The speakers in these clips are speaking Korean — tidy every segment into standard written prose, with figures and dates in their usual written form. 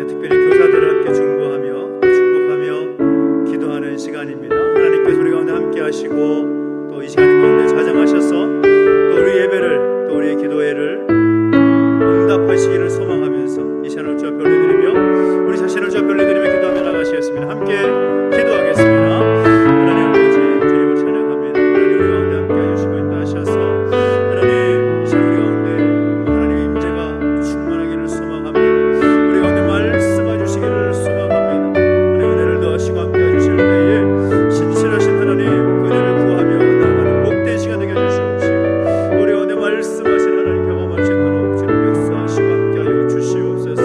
특별히 교사들을 함께 중보하며 축복하며 기도하는 시간입니다. 하나님께서 우리 가운데 함께 하시고 또 이 시간 가운데 자정하셔서 또 우리 예배를 또 우리의 기도회를 응답하시기를 소망하면서 이 시간을 주 앞에 올려드리며 우리 자신을 주 앞에 올려드리며 기도하며 나가시겠습니다. 함께 기도하겠습니다. 하나님 아버지 주님을 찬양합니다. 하나님 우리 가운데 함께 해주시고 인도하셔서 하나님 이 시간 우리 가운데 하나님의 임재가 충만하기를 소망합니다. 우리 가운데 말씀해 주시기를 소망합니다. 하나님 은혜를 더하시고 함께 해주실 때에 신실하신 하나님 그 은혜를 구하며 나아가는 복된 시간 되게 해주시옵시고 우리 가운데 말씀하신 하나님 경험할 수 있도록 주님 역사하시고 함께하여 주시옵소서.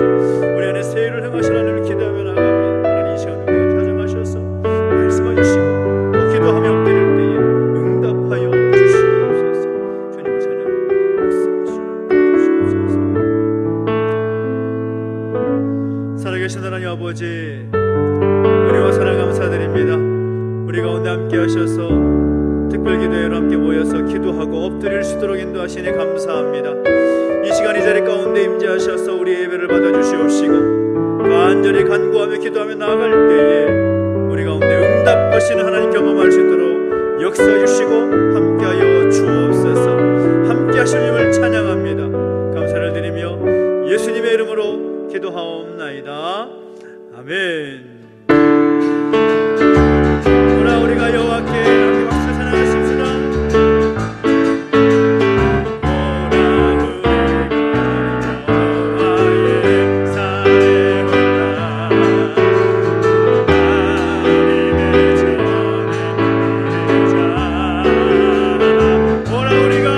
우리 안에 세일을 행하신 하나님을 기도하며 나아갑니다. 하나님 이 시간 우리가 다정하셔서 말씀해 주시고 또 기도하며 엎드릴 때에 응답하여 주시옵소서. 주님을 찬양합니다. 말씀하시고 주시옵소서. 살아계신 하나님 아버지 은혜와 사랑 감사드립니다. 우리 가운데 함께 하셔서 특별기도회로 함께 모여서 기도하고 엎드릴 수 있도록 인도하시니 감사합니다. 이 시간 이 자리 가운데 임재하셔서 우리 예배를 받아주시옵시고 간절히 간구하며 기도하며 나아갈 때에 우리 가운데 응답하시는 하나님 경험할 수 있도록 역사해 주시고 함께하여 주옵소서. 함께하실 님을 찬양합니다. 감사를 드리며 예수님의 이름으로 기도하옵나이다. 아멘. 우리가 여호와께 함께 박수 찬양하십시다. 오라 우리가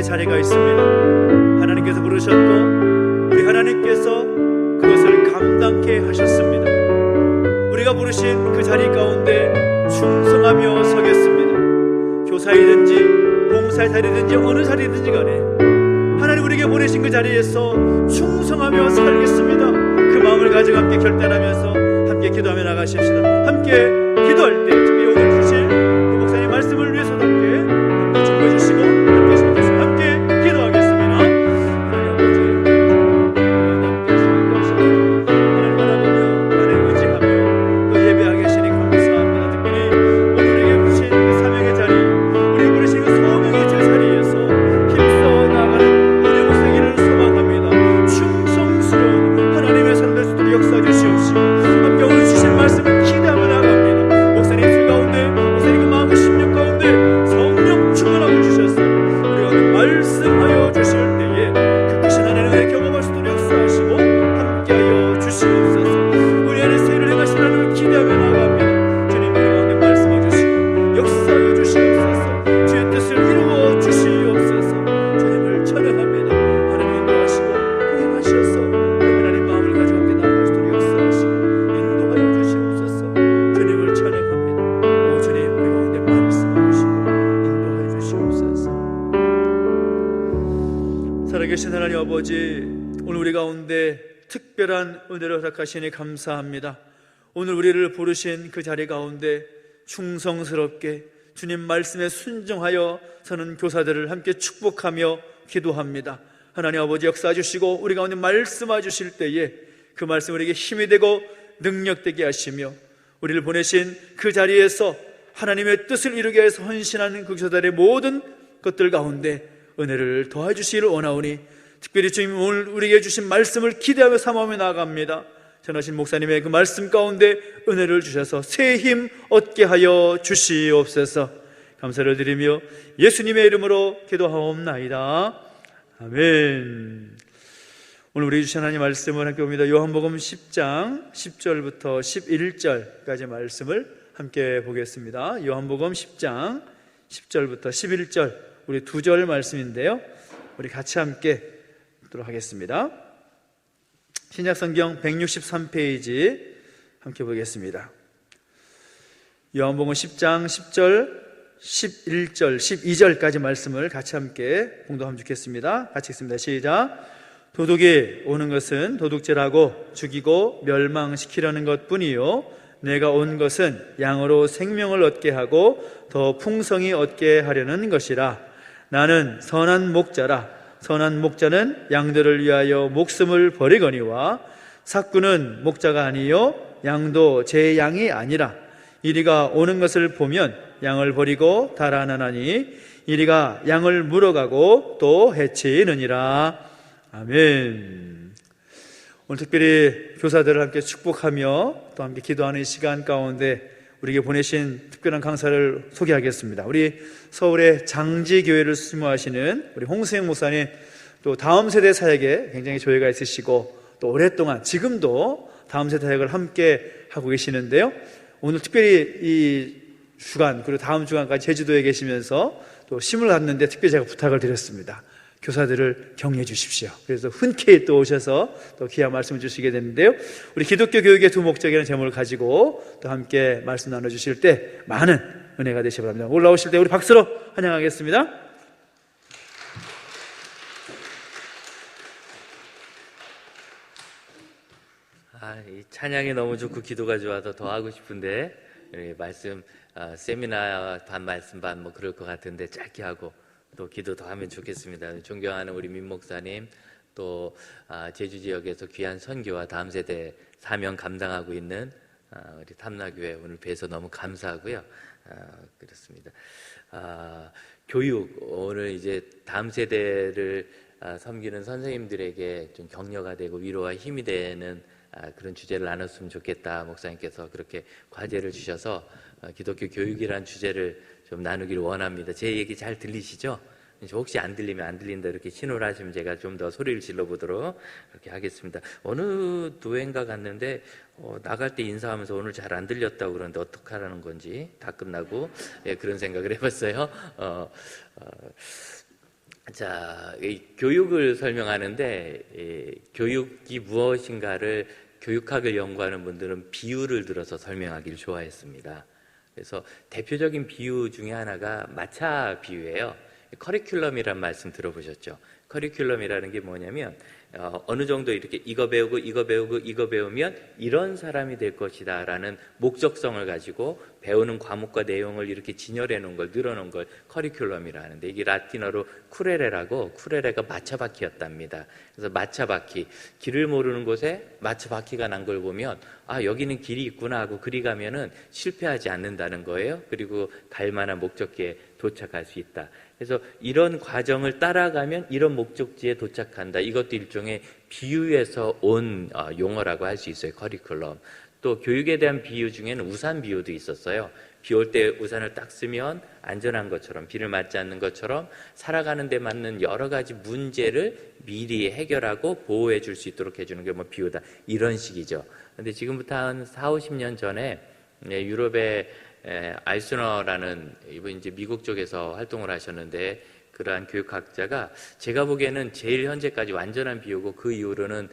자리가 있습니다. 하나님께서 부르셨고 우리 하나님께서 그것을 감당케 하셨습니다. 우리가 부르신 그 자리 가운데 충성하며 서겠습니다. 교사이든지 봉사의 자리든지 어느 자리든지 간에 하나님 우리에게 보내신 그 자리에서 충성하며 살겠습니다. 그 마음을 가지고 함께 결단하면서 함께 기도하며 나가십시다. 함께 기도할 때 특히 오늘 주실 그 목사님 말씀을 위해서도 함께 축복해 주시고 함께 손에서 함께 기도하겠습니다. 하나님 바라보며 하나님 의지하며 또 예배하게 하시니 감사합니다. 특별히 오늘 우리에게 주신 그 사명의 자리, 우리에게 부르신 그 소명의 자리에서 힘써 나가는 우리 목사님을 소망합니다. 충성스러운 하나님의 사람 될 수 있도록 역사해 주시옵시고 함께 오늘 주신 말씀을 기대하며 나갑니다. 목사님 주 가운데 목사님 그 마음과 심령 가운데 성령 충만하고 주셨어요. 우리가 오늘 말씀하여 주실 때에 그 크신 하나님의 경험할 수 있도록 역사하시고 함께하여 주시옵소서. 우리 안에 새를 행하신 하나님을 기대하며 나갑니다. 주님 우리 가운데 말씀하여 주시고 역사하여 주시옵소서. 주의 뜻을 이루어 주시옵소서. 주님을 찬양합니다. 하나님 인도하시고 행하셔서 하나님 마음을 가지고 함께 나아갈 수 있도록 역사하시고 인도하여 주시옵소서. 주님을 찬양합니다. 오 주님 우리 가운데 말씀하여 주시고 인도하여 주시옵소서. 살아계신 하나님 아버지, 오늘 우리 가운데 특별한 은혜를 허락하시니 감사합니다. 오늘 우리를 부르신 그 자리 가운데 충성스럽게 주님 말씀에 순종하여 서는 교사들을 함께 축복하며 기도합니다. 하나님 아버지 역사해 주시고 우리 가운데 말씀해 주실 때에 그 말씀 우리에게 힘이 되고 능력되게 하시며 우리를 보내신 그 자리에서 하나님의 뜻을 이루게 위해서 헌신하는 그 교사들의 모든 것들 가운데 은혜를 더해 주시기를 원하오니 특별히 주님 오늘 우리에게 주신 말씀을 기대하며 삼아오며 나아갑니다. 전하신 목사님의 그 말씀 가운데 은혜를 주셔서 새 힘 얻게 하여 주시옵소서. 감사를 드리며 예수님의 이름으로 기도하옵나이다. 아멘. 오늘 우리 주신 하나님 말씀을 함께 봅니다. 요한복음 10장 10절부터 11절까지 말씀을 함께 보겠습니다. 요한복음 10장 10절부터 11절 우리 두 절 말씀인데요, 우리 같이 함께 보도록 하겠습니다. 신약성경 163페이지 함께 보겠습니다. 요한복음 10장 10절, 11절, 12절까지 말씀을 같이 함께 공독하면 좋겠습니다. 같이 읽습니다. 시작. 도둑이 오는 것은 도둑질하고 죽이고 멸망시키려는 것뿐이요 내가 온 것은 양으로 생명을 얻게 하고 더 풍성히 얻게 하려는 것이라. 나는 선한 목자라. 선한 목자는 양들을 위하여 목숨을 버리거니와 삭구는 목자가 아니요 양도 제 양이 아니라. 이리가 오는 것을 보면 양을 버리고 달아나나니 이리가 양을 물어가고 또 해치느니라. 아멘. 오늘 특별히 교사들을 함께 축복하며 또 함께 기도하는 시간 가운데 우리에게 보내신 특별한 강사를 소개하겠습니다. 우리 서울의 장지교회를 수무하시는 우리 홍수영 목사님, 또 다음 세대 사역에 굉장히 조예가 있으시고 또 오랫동안 지금도 다음 세대 사역을 함께 하고 계시는데요. 오늘 특별히 이 주간 그리고 다음 주간까지 제주도에 계시면서 또 심을 갖는데 특별히 제가 부탁을 드렸습니다. 교사들을 격려해 주십시오. 그래서 흔쾌히 또 오셔서 또 귀한 말씀을 주시게 됐는데요. 우리 기독교 교육의 두 목적이라는 제목을 가지고 또 함께 말씀 나눠주실 때 많은 은혜가 되시기 바랍니다. 올라오실 때 우리 박수로 환영하겠습니다. 이 찬양이 너무 좋고 기도가 좋아서 더 하고 싶은데 말씀 세미나 반 말씀 반 뭐 그럴 것 같은데 짧게 하고 또 기도 더 하면 좋겠습니다. 존경하는 우리 민 목사님, 또 제주 지역에서 귀한 선교와 다음 세대 사명 감당하고 있는 우리 탐나교회 오늘 뵈서 너무 감사하고요. 그렇습니다. 교육, 오늘 이제 다음 세대를 섬기는 선생님들에게 좀 격려가 되고 위로와 힘이 되는 그런 주제를 나눴으면 좋겠다. 목사님께서 그렇게 과제를 주셔서 기독교 교육이라는 주제를 좀 나누기를 원합니다. 제 얘기 잘 들리시죠? 혹시 안 들리면 안 들린다 이렇게 신호를 하시면 제가 좀 더 소리를 질러보도록 그렇게 하겠습니다. 어느 교회인가 갔는데 나갈 때 인사하면서 오늘 잘 안 들렸다고 그러는데 어떡하라는 건지 다 끝나고 그런 생각을 해봤어요. 자, 이 교육을 설명하는데 교육이 무엇인가를 교육학을 연구하는 분들은 비유를 들어서 설명하기를 좋아했습니다. 그래서 대표적인 비유 중에 하나가 마차 비유예요. 커리큘럼이란 말씀 들어보셨죠? 커리큘럼이라는 게 뭐냐면 어느 정도 이렇게 이거 배우고 이거 배우고 이거 배우면 이런 사람이 될 것이다 라는 목적성을 가지고 배우는 과목과 내용을 이렇게 진열해 놓은 걸, 늘어놓은 걸 커리큘럼이라 하는데, 이게 라틴어로 쿠레레라고, 쿠레레가 마차바퀴였답니다. 그래서 마차바퀴, 길을 모르는 곳에 마차바퀴가 난 걸 보면 여기는 길이 있구나 하고 그리 가면은 실패하지 않는다는 거예요. 그리고 갈 만한 목적지에 도착할 수 있다. 그래서 이런 과정을 따라가면 이런 목적지에 도착한다. 이것도 일종의 비유에서 온 용어라고 할 수 있어요. 커리큘럼. 또 교육에 대한 비유 중에는 우산 비유도 있었어요. 비 올 때 우산을 딱 쓰면 안전한 것처럼, 비를 맞지 않는 것처럼 살아가는 데 맞는 여러 가지 문제를 미리 해결하고 보호해 줄 수 있도록 해주는 게 비유다. 이런 식이죠. 근데 지금부터 한 40-50년 전에 유럽의 알스너라는, 이분 이제 미국 쪽에서 활동을 하셨는데, 그러한 교육학자가 제가 보기에는 제일 현재까지 완전한 비유고 그 이후로는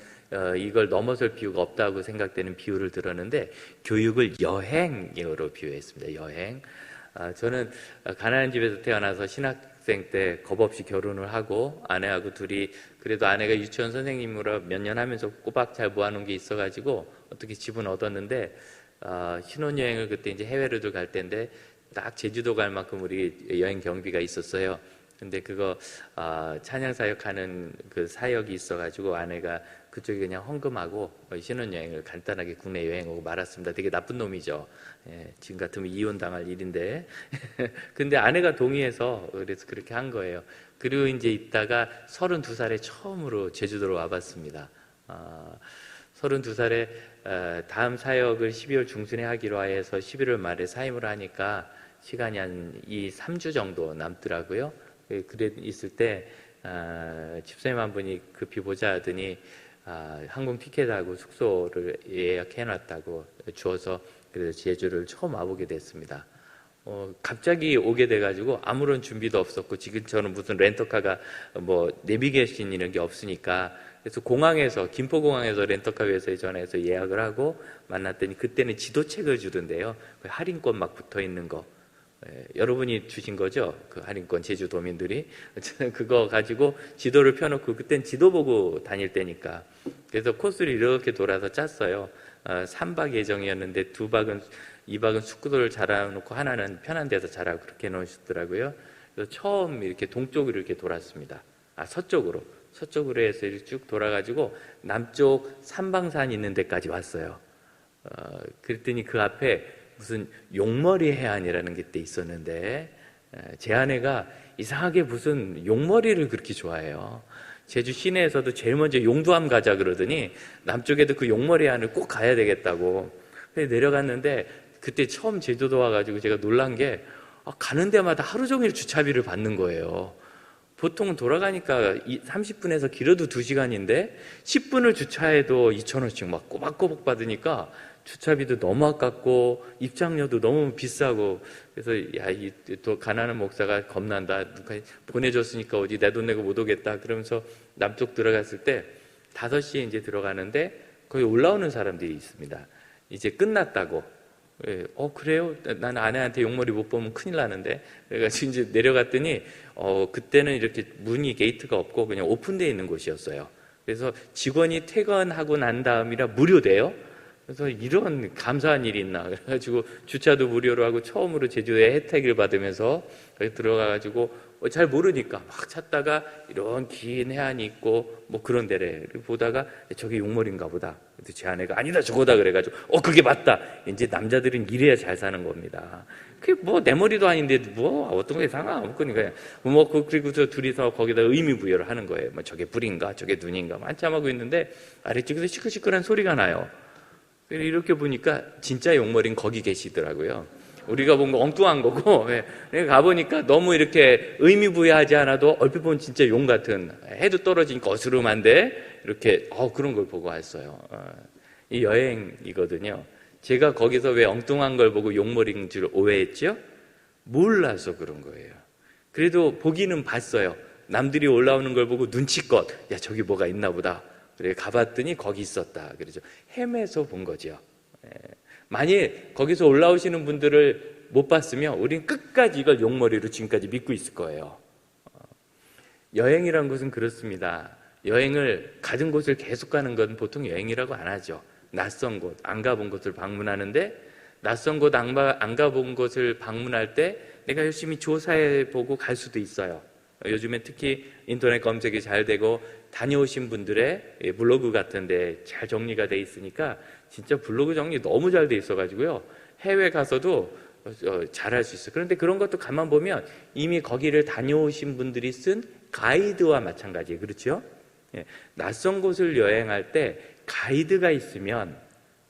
이걸 넘어설 비유가 없다고 생각되는 비유를 들었는데, 교육을 여행으로 비유했습니다. 여행. 저는 가난한 집에서 태어나서 신학생 때 겁없이 결혼을 하고 아내하고 둘이, 그래도 아내가 유치원 선생님으로 몇 년 하면서 꼬박 잘 모아놓은 게 있어가지고 어떻게 집은 얻었는데, 신혼여행을 그때 이제 해외로도 갈 때인데 딱 제주도 갈 만큼 우리 여행 경비가 있었어요. 근데 그거 찬양 사역하는 그 사역이 있어가지고 아내가 그쪽에 그냥 헌금하고 신혼여행을 간단하게 국내 여행 오고 말았습니다. 되게 나쁜 놈이죠. 지금 같으면 이혼당할 일인데 근데 아내가 동의해서 그래서 그렇게 한 거예요. 그리고 이제 있다가 32살에 처음으로 제주도로 와봤습니다. 32살에 다음 사역을 12월 중순에 하기로 해서 11월 말에 사임을 하니까 시간이 한 3주 정도 남더라고요. 그래 있을 때 집사님 한 분이 급히 보자 하더니 항공 티켓하고 숙소를 예약해놨다고 주어서 그래서 제주를 처음 와보게 됐습니다. 갑자기 오게 돼가지고 아무런 준비도 없었고, 지금처럼 무슨 렌터카가 내비게이션 이런 게 없으니까 그래서 공항에서, 김포공항에서 렌터카 회사에 전화해서 예약을 하고 만났더니 그때는 지도책을 주던데요. 그 할인권 막 붙어 있는 거. 여러분이 주신 거죠? 그 할인권 제주도민들이. 저는 그거 가지고 지도를 펴놓고, 그땐 지도 보고 다닐 때니까. 그래서 코스를 이렇게 돌아서 짰어요. 3박 예정이었는데 2박은 숙소를 잡아놓고 하나는 편한 데서 자라고 그렇게 해놓으시더라고요. 그래서 처음 이렇게 동쪽으로 이렇게 돌았습니다. 서쪽으로 해서 이렇게 쭉 돌아가지고 남쪽 삼방산 있는 데까지 왔어요. 그랬더니 그 앞에 무슨 용머리 해안이라는 게 때 있었는데, 제 아내가 이상하게 무슨 용머리를 그렇게 좋아해요. 제주 시내에서도 제일 먼저 용두암 가자 그러더니 남쪽에도 그 용머리 해안을 꼭 가야 되겠다고. 그래서 내려갔는데 그때 처음 제주도 와가지고 제가 놀란 게, 가는 데마다 하루 종일 주차비를 받는 거예요. 보통 돌아가니까 30분에서 길어도 2시간인데 10분을 주차해도 2,000원씩 막 꼬박꼬박 받으니까 주차비도 너무 아깝고 입장료도 너무 비싸고, 그래서 이 또 가난한 목사가 겁난다, 누가 보내줬으니까 어디 내 돈 내고 못 오겠다 그러면서 남쪽 들어갔을 때 5시에 이제 들어가는데 거기 올라오는 사람들이 있습니다. 이제 끝났다고. 그래요? 난 아내한테 용머리 못 보면 큰일 나는데. 그래가지고 이제 내려갔더니 그때는 이렇게 문이 게이트가 없고 그냥 오픈되어 있는 곳이었어요. 그래서 직원이 퇴근하고 난 다음이라 무료돼요. 그래서 이런 감사한 일이 있나. 그래가지고 주차도 무료로 하고 처음으로 제주도에 혜택을 받으면서 거기 들어가가지고 잘 모르니까 막 찾다가 이런 긴 해안이 있고 뭐 그런 데래 보다가 저게 용머리인가 보다. 그래서 제 아내가 아니다 저거다 그래가지고 그게 맞다. 이제 남자들은 이래야 잘 사는 겁니다. 그게 뭐 내 머리도 아닌데 뭐 어떤 거 상관없으니까 그리고 저 둘이서 거기다 의미 부여를 하는 거예요. 뭐 저게 불인가 저게 눈인가 한참 하고 있는데 아래쪽에서 시끌시끌한 소리가 나요. 이렇게 보니까 진짜 용머리는 거기 계시더라고요. 우리가 본 거 엉뚱한 거고, 가보니까 너무 이렇게 의미부여하지 않아도 얼핏 보면 진짜 용 같은, 해도 떨어지니까 어스름한데 이렇게 그런 걸 보고 왔어요. 이 여행이거든요. 제가 거기서 왜 엉뚱한 걸 보고 용머리인 줄 오해했죠? 몰라서 그런 거예요. 그래도 보기는 봤어요. 남들이 올라오는 걸 보고 눈치껏 야 저기 뭐가 있나 보다. 그래 가봤더니 거기 있었다. 그러죠. 헤매서 본 거죠. 만일 거기서 올라오시는 분들을 못 봤으면 우리는 끝까지 이걸 용머리로 지금까지 믿고 있을 거예요. 여행이란 것은 그렇습니다. 여행을 가진 곳을 계속 가는 건 보통 여행이라고 안 하죠. 낯선 곳, 안 가본 곳을 방문하는데, 낯선 곳 안 가본 곳을 방문할 때 내가 열심히 조사해보고 갈 수도 있어요. 요즘에 특히 인터넷 검색이 잘 되고 다녀오신 분들의 블로그 같은 데 잘 정리가 돼 있으니까 진짜 블로그 정리 너무 잘 돼 있어가지고요. 해외 가서도 잘할 수 있어요. 그런데 그런 것도 가만 보면 이미 거기를 다녀오신 분들이 쓴 가이드와 마찬가지예요. 그렇죠? 낯선 곳을 여행할 때 가이드가 있으면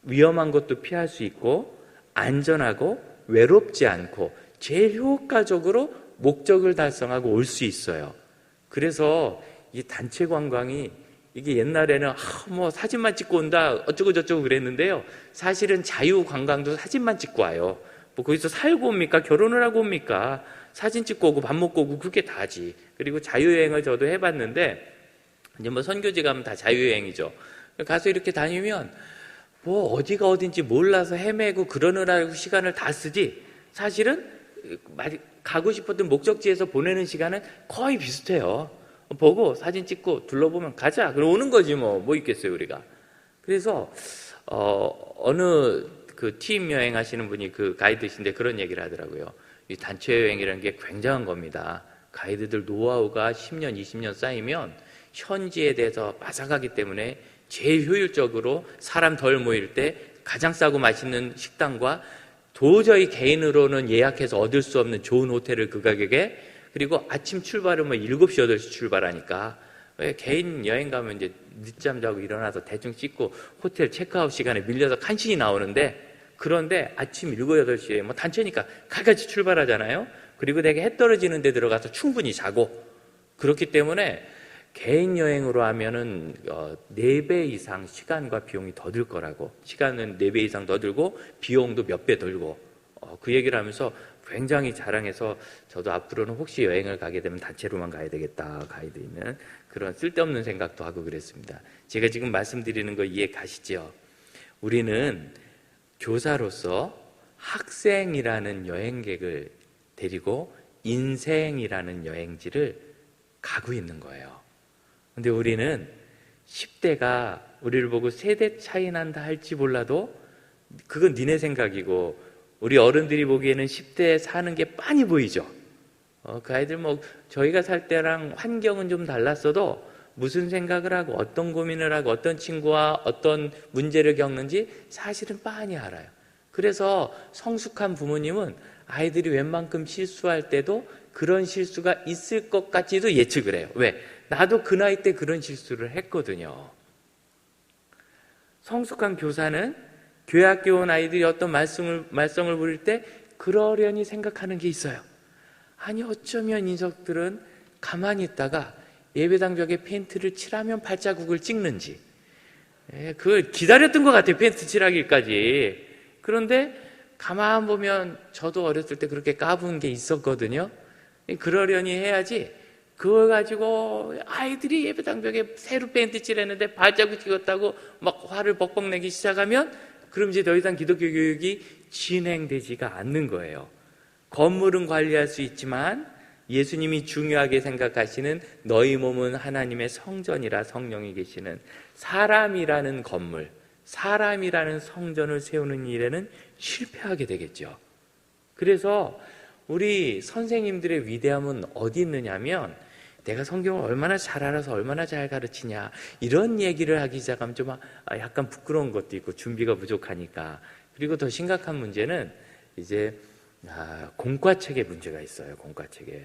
위험한 것도 피할 수 있고 안전하고 외롭지 않고 제일 효과적으로 목적을 달성하고 올 수 있어요. 그래서 이 단체 관광이 이게 옛날에는 뭐 사진만 찍고 온다 어쩌고 저쩌고 그랬는데요. 사실은 자유 관광도 사진만 찍고 와요. 뭐 거기서 살고 옵니까? 결혼을 하고 옵니까? 사진 찍고 오고 밥 먹고 오고 그게 다지. 그리고 자유여행을 저도 해봤는데 이제 뭐 선교지 가면 다 자유여행이죠. 가서 이렇게 다니면 뭐 어디가 어딘지 몰라서 헤매고 그러느라고 시간을 다 쓰지. 사실은 가고 싶었던 목적지에서 보내는 시간은 거의 비슷해요. 보고 사진 찍고 둘러보면 가자. 그럼 오는 거지 뭐 있겠어요 우리가. 그래서 어느 그 팀 여행 하시는 분이 그 가이드신데 그런 얘기를 하더라고요. 이 단체 여행이라는 게 굉장한 겁니다. 가이드들 노하우가 10년, 20년 쌓이면 현지에 대해서 빠삭하기 때문에 제일 효율적으로 사람 덜 모일 때 가장 싸고 맛있는 식당과 도저히 개인으로는 예약해서 얻을 수 없는 좋은 호텔을 그 가격에, 그리고 아침 출발은 뭐 7시, 8시 출발하니까 개인 여행 가면 이제 늦잠 자고 일어나서 대충 씻고 호텔 체크아웃 시간에 밀려서 간신히 나오는데, 그런데 아침 7, 8시에 뭐 단체니까 칼같이 출발하잖아요. 그리고 되게 해 떨어지는 데 들어가서 충분히 자고, 그렇기 때문에 개인 여행으로 하면은 4배 이상 시간과 비용이 더 들 거라고. 시간은 4배 이상 더 들고 비용도 몇 배 들고 그 얘기를 하면서 굉장히 자랑해서 저도 앞으로는 혹시 여행을 가게 되면 단체로만 가야 되겠다, 가이드 있는 그런 쓸데없는 생각도 하고 그랬습니다. 제가 지금 말씀드리는 거 이해 가시죠? 우리는 교사로서 학생이라는 여행객을 데리고 인생이라는 여행지를 가고 있는 거예요. 근데 우리는 10대가 우리를 보고 세대 차이 난다 할지 몰라도 그건 니네 생각이고, 우리 어른들이 보기에는 10대 사는 게 빤히 보이죠. 그 아이들 저희가 살 때랑 환경은 좀 달랐어도 무슨 생각을 하고 어떤 고민을 하고 어떤 친구와 어떤 문제를 겪는지 사실은 빤히 알아요. 그래서 성숙한 부모님은 아이들이 웬만큼 실수할 때도 그런 실수가 있을 것 같지도 예측을 해요. 왜? 나도 그 나이 때 그런 실수를 했거든요. 성숙한 교사는 교회 학교 온 아이들이 어떤 말썽을 부릴 때 그러려니 생각하는 게 있어요. 아니 어쩌면 이 녀석들은 가만히 있다가 예배당 벽에 페인트를 칠하면 발자국을 찍는지, 그걸 기다렸던 것 같아요. 페인트 칠하기까지. 그런데 가만 보면 저도 어렸을 때 그렇게 까부은 게 있었거든요. 그러려니 해야지, 그걸 가지고 아이들이 예배당 벽에 새로 페인트 칠했는데 발자국 찍었다고 막 화를 벅벅 내기 시작하면 그럼 이제 더 이상 기독교 교육이 진행되지가 않는 거예요. 건물은 관리할 수 있지만 예수님이 중요하게 생각하시는 너희 몸은 하나님의 성전이라 성령이 계시는 사람이라는 건물, 사람이라는 성전을 세우는 일에는 실패하게 되겠죠. 그래서 우리 선생님들의 위대함은 어디 있느냐면, 내가 성경을 얼마나 잘 알아서 얼마나 잘 가르치냐 이런 얘기를 하기 시작하면 좀 약간 부끄러운 것도 있고 준비가 부족하니까. 그리고 더 심각한 문제는 이제 공과책에 문제가 있어요. 공과책에.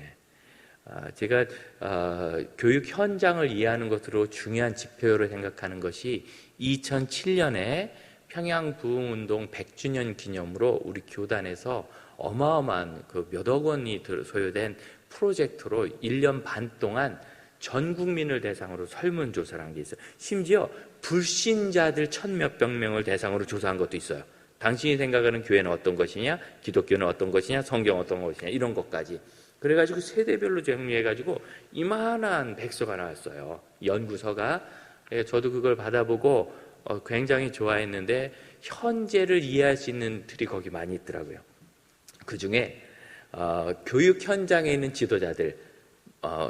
제가 교육 현장을 이해하는 것으로 중요한 지표를 생각하는 것이 2007년에 평양 부흥운동 100주년 기념으로 우리 교단에서 어마어마한 그 몇억 원이 소요된 프로젝트로 1년 반 동안 전 국민을 대상으로 설문조사를 한 게 있어요. 심지어 불신자들 1000몇백 명을 대상으로 조사한 것도 있어요. 당신이 생각하는 교회는 어떤 것이냐, 기독교는 어떤 것이냐, 성경 어떤 것이냐, 이런 것까지. 그래가지고 세대별로 정리해가지고 이만한 백서가 나왔어요. 연구서가. 저도 그걸 받아보고 굉장히 좋아했는데 현재를 이해할 수 있는 틀이 거기 많이 있더라고요. 그 중에 교육 현장에 있는 지도자들,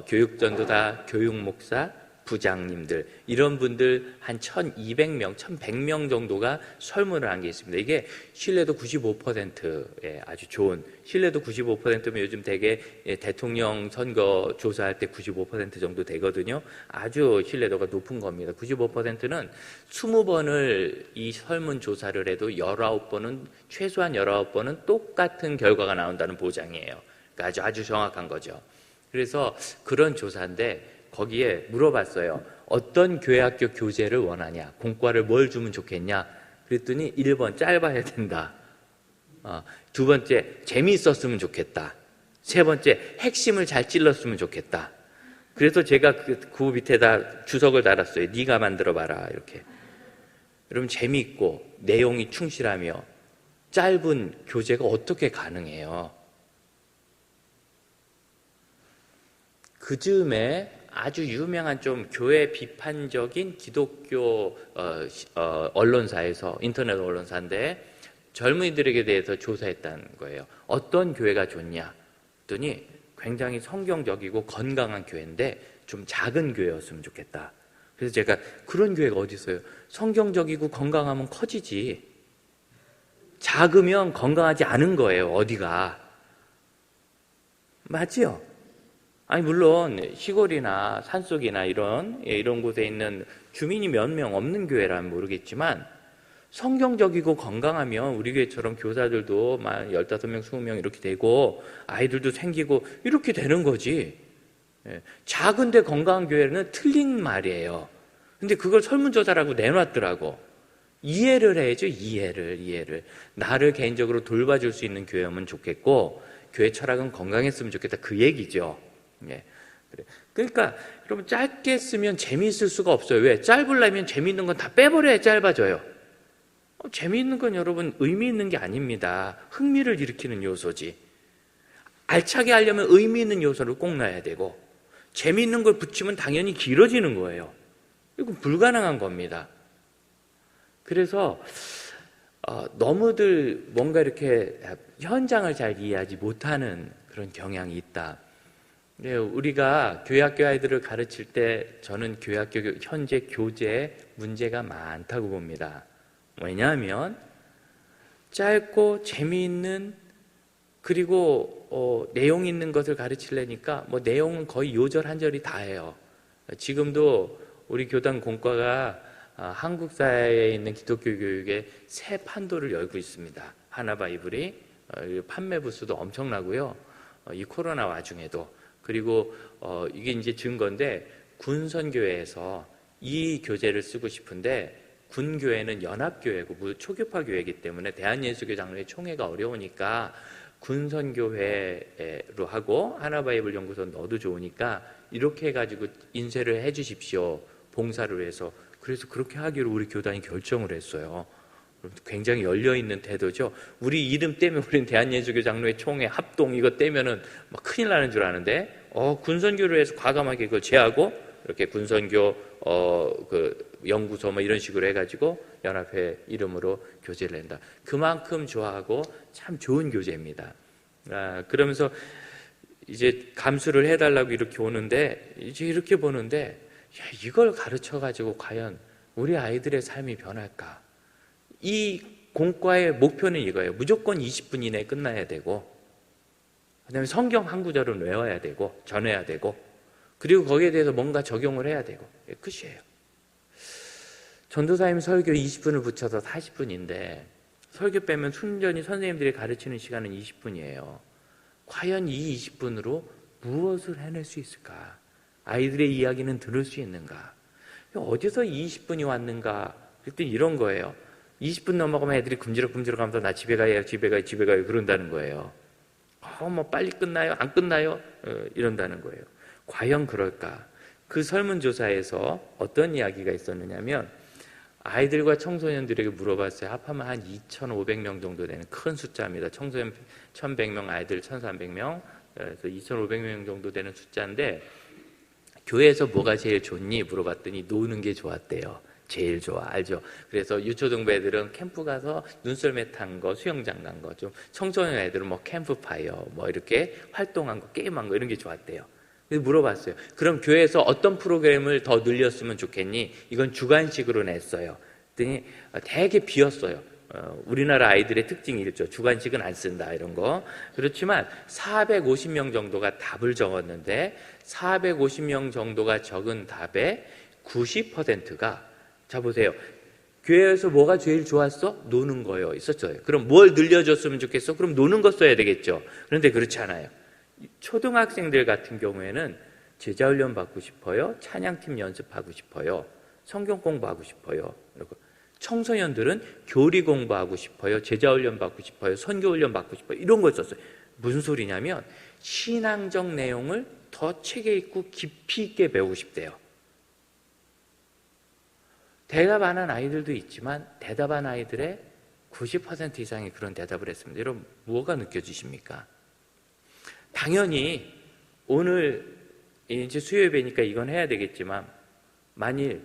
교육전도사, 교육목사, 부장님들, 이런 분들 한 1200명, 1100명 정도가 설문을 한 게 있습니다. 이게 신뢰도 95%에 아주 좋은, 신뢰도 95%면 요즘 되게 대통령 선거 조사할 때 95% 정도 되거든요. 아주 신뢰도가 높은 겁니다. 95%는 20번을 이 설문조사를 해도 19번은, 최소한 19번은 똑같은 결과가 나온다는 보장이에요. 그러니까 아주 정확한 거죠. 그래서 그런 조사인데 거기에 물어봤어요. 어떤 교회학교 교재를 원하냐? 공과를 뭘 주면 좋겠냐? 그랬더니 1번 짧아야 된다. 두 번째 재미있었으면 좋겠다. 세 번째 핵심을 잘 찔렀으면 좋겠다. 그래서 제가 그 밑에다 주석을 달았어요. 네가 만들어봐라 이렇게. 여러분, 재미있고 내용이 충실하며 짧은 교재가 어떻게 가능해요? 그 즈음에 아주 유명한 좀 교회 비판적인 기독교 언론사에서, 인터넷 언론사인데 젊은이들에게 대해서 조사했다는 거예요. 어떤 교회가 좋냐 했더니 굉장히 성경적이고 건강한 교회인데 좀 작은 교회였으면 좋겠다. 그래서 제가 그런 교회가 어디 있어요? 성경적이고 건강하면 커지지, 작으면 건강하지 않은 거예요. 어디가. 맞지요? 아니 물론 시골이나 산속이나 이런 곳에 있는 주민이 몇 명 없는 교회라면 모르겠지만 성경적이고 건강하면 우리 교회처럼 교사들도 막 15명, 20명 이렇게 되고 아이들도 생기고 이렇게 되는 거지. 작은데 건강한 교회는 틀린 말이에요. 근데 그걸 설문조사라고 내놨더라고. 이해를 해야죠. 이해를. 나를 개인적으로 돌봐줄 수 있는 교회면 좋겠고 교회 철학은 건강했으면 좋겠다, 그 얘기죠. 그러니까 여러분, 짧게 쓰면 재미있을 수가 없어요. 왜? 짧으려면 재미있는 건 다 빼버려야 짧아져요. 재미있는 건 여러분 의미 있는 게 아닙니다. 흥미를 일으키는 요소지. 알차게 하려면 의미 있는 요소를 꼭 넣어야 되고, 재미있는 걸 붙이면 당연히 길어지는 거예요. 이건 불가능한 겁니다. 그래서 너무들 뭔가 이렇게 현장을 잘 이해하지 못하는 그런 경향이 있다. 우리가 교회학교 아이들을 가르칠 때 저는 교회학교 현재 교재에 문제가 많다고 봅니다. 왜냐하면 짧고 재미있는, 그리고 내용 있는 것을 가르치려니까 내용은 거의 요절 한 절이 다예요. 지금도 우리 교단 공과가 한국 사회에 있는 기독교 교육의 새 판도를 열고 있습니다. 하나바이블이 판매 부수도 엄청나고요. 이 코로나 와중에도. 그리고 이게 이제 증거인데, 군선교회에서 이 교재를 쓰고 싶은데 군교회는 연합교회고 초교파 교회이기 때문에 대한예수교 장로회 총회가 어려우니까 군선교회로 하고 하나바이블 연구소 넣어도 좋으니까 이렇게 해가지고 인쇄를 해 주십시오, 봉사를 위해서. 그래서 그렇게 하기로 우리 교단이 결정을 했어요. 굉장히 열려있는 태도죠. 우리 이름 떼면 우리는 대한예수교 장로회 총회 합동 이거 떼면은 막 큰일 나는 줄 아는데, 군선교를 해서 과감하게 그걸 제하고 이렇게 군선교 그 연구소 이런 식으로 해가지고 연합회 이름으로 교재를 낸다. 그만큼 좋아하고 참 좋은 교재입니다. 그러면서 이제 감수를 해달라고 이렇게 오는데, 이제 이렇게 보는데, 이걸 가르쳐가지고 과연 우리 아이들의 삶이 변할까? 이 공과의 목표는 이거예요. 무조건 20분 이내에 끝나야 되고, 그다음에 성경 한 구절은 외워야 되고, 전해야 되고, 그리고 거기에 대해서 뭔가 적용을 해야 되고, 끝이에요. 전도사님 설교 20분을 붙여서 40분인데 설교 빼면 순전히 선생님들이 가르치는 시간은 20분이에요. 과연 이 20분으로 무엇을 해낼 수 있을까? 아이들의 이야기는 들을 수 있는가? 어디서 20분이 왔는가? 그랬더니 이런 거예요. 20분 넘어가면 애들이 금지럭금지럭 하면서 나 집에 가요, 집에 가요, 집에 가요 그런다는 거예요. 빨리 끝나요? 안 끝나요? 이런다는 거예요. 과연 그럴까? 그 설문조사에서 어떤 이야기가 있었느냐면, 아이들과 청소년들에게 물어봤어요. 합하면 한 2,500명 정도 되는 큰 숫자입니다. 청소년 1,100명, 아이들 1,300명, 그래서 2,500명 정도 되는 숫자인데, 교회에서 뭐가 제일 좋니? 물어봤더니 노는 게 좋았대요. 제일 좋아, 알죠? 그래서 유초등부 애들은 캠프 가서 눈썰매 탄 거, 수영장 간 거, 좀 청소년 애들은 캠프파이어, 이렇게 활동한 거, 게임한 거 이런 게 좋았대요. 그래서 물어봤어요. 그럼 교회에서 어떤 프로그램을 더 늘렸으면 좋겠니? 이건 주간식으로 냈어요. 그랬더니 되게 비었어요. 우리나라 아이들의 특징이 있죠. 주간식은 안 쓴다 이런 거. 그렇지만 450명 정도가 답을 적었는데, 450명 정도가 적은 답의 90%가, 자 보세요. 교회에서 뭐가 제일 좋았어? 노는 거요. 있었어요. 그럼 뭘 늘려줬으면 좋겠어? 그럼 노는 거 써야 되겠죠. 그런데 그렇지 않아요. 초등학생들 같은 경우에는 제자훈련 받고 싶어요, 찬양팀 연습하고 싶어요, 성경 공부하고 싶어요. 그리고 청소년들은 교리 공부하고 싶어요, 제자훈련 받고 싶어요, 선교훈련 받고 싶어요. 이런 걸 썼어요. 무슨 소리냐면 신앙적 내용을 더 책에 있고 깊이 있게 배우고 싶대요. 대답하는 아이들도 있지만 대답한 아이들의 90% 이상이 그런 대답을 했습니다. 여러분, 뭐가 느껴지십니까? 당연히 오늘 이제 수요예배니까 이건 해야 되겠지만, 만일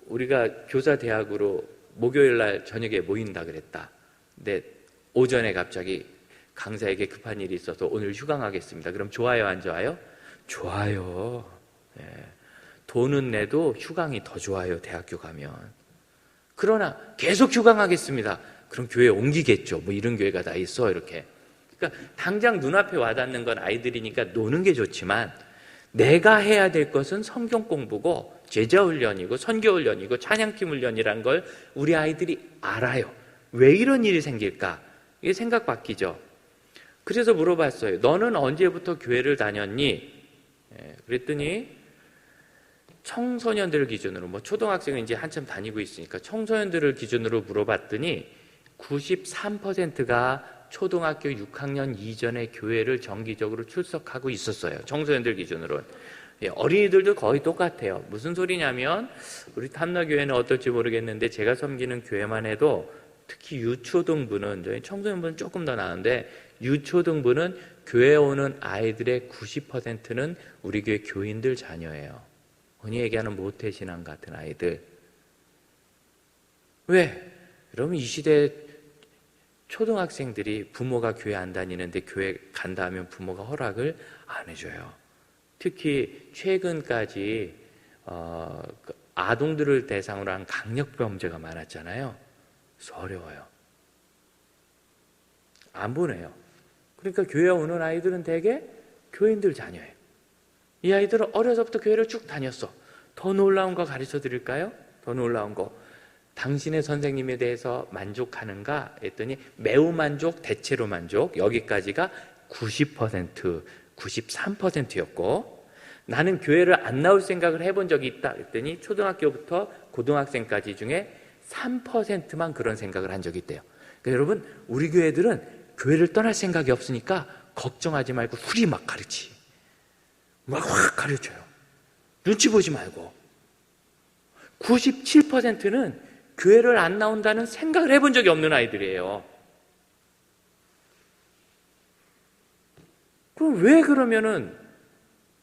우리가 교사대학으로 목요일 날 저녁에 모인다 그랬다. 근데 오전에 갑자기 강사에게 급한 일이 있어서 오늘 휴강하겠습니다. 그럼 좋아요, 안 좋아요? 좋아요. 예. 돈은 내도 휴강이 더 좋아요, 대학교 가면. 그러나 계속 휴강하겠습니다. 그럼 교회 옮기겠죠. 이런 교회가 다 있어, 이렇게. 그러니까 당장 눈앞에 와닿는 건 아이들이니까 노는 게 좋지만, 내가 해야 될 것은 성경 공부고 제자훈련이고 선교훈련이고 찬양팀 훈련이란 걸 우리 아이들이 알아요. 왜 이런 일이 생길까? 이게 생각 바뀌죠. 그래서 물어봤어요. 너는 언제부터 교회를 다녔니? 그랬더니 청소년들을 기준으로, 초등학생은 이제 한참 다니고 있으니까 청소년들을 기준으로 물어봤더니 93%가 초등학교 6학년 이전에 교회를 정기적으로 출석하고 있었어요. 청소년들 기준으로. 어린이들도 거의 똑같아요. 무슨 소리냐면, 우리 탐나교회는 어떨지 모르겠는데 제가 섬기는 교회만 해도 특히 유초등부는, 저희 청소년부는 조금 더 나은데 유초등부는 교회에 오는 아이들의 90%는 우리 교회 교인들 자녀예요. 흔히 얘기하는 모태신앙 같은 아이들. 왜? 여러분, 이 시대 초등학생들이 부모가 교회 안 다니는데 교회 간다 하면 부모가 허락을 안 해줘요. 특히 최근까지 아동들을 대상으로 한 강력범죄가 많았잖아요. 그래서 어려워요. 안 보내요. 그러니까 교회에 오는 아이들은 대개 교인들 자녀예요. 이 아이들은 어려서부터 교회를 쭉 다녔어. 더 놀라운 거 가르쳐 드릴까요? 더 놀라운 거. 당신의 선생님에 대해서 만족하는가 했더니 매우 만족, 대체로 만족, 여기까지가 90%, 93%였고 나는 교회를 안 나올 생각을 해본 적이 있다 했더니 초등학교부터 고등학생까지 중에 3%만 그런 생각을 한 적이 있대요. 그러니까 여러분, 우리 교회들은 교회를 떠날 생각이 없으니까 걱정하지 말고 후리 막 가르치. 막 확 가르쳐요. 눈치 보지 말고. 97%는 교회를 안 나온다는 생각을 해본 적이 없는 아이들이에요. 그럼 왜 그러면은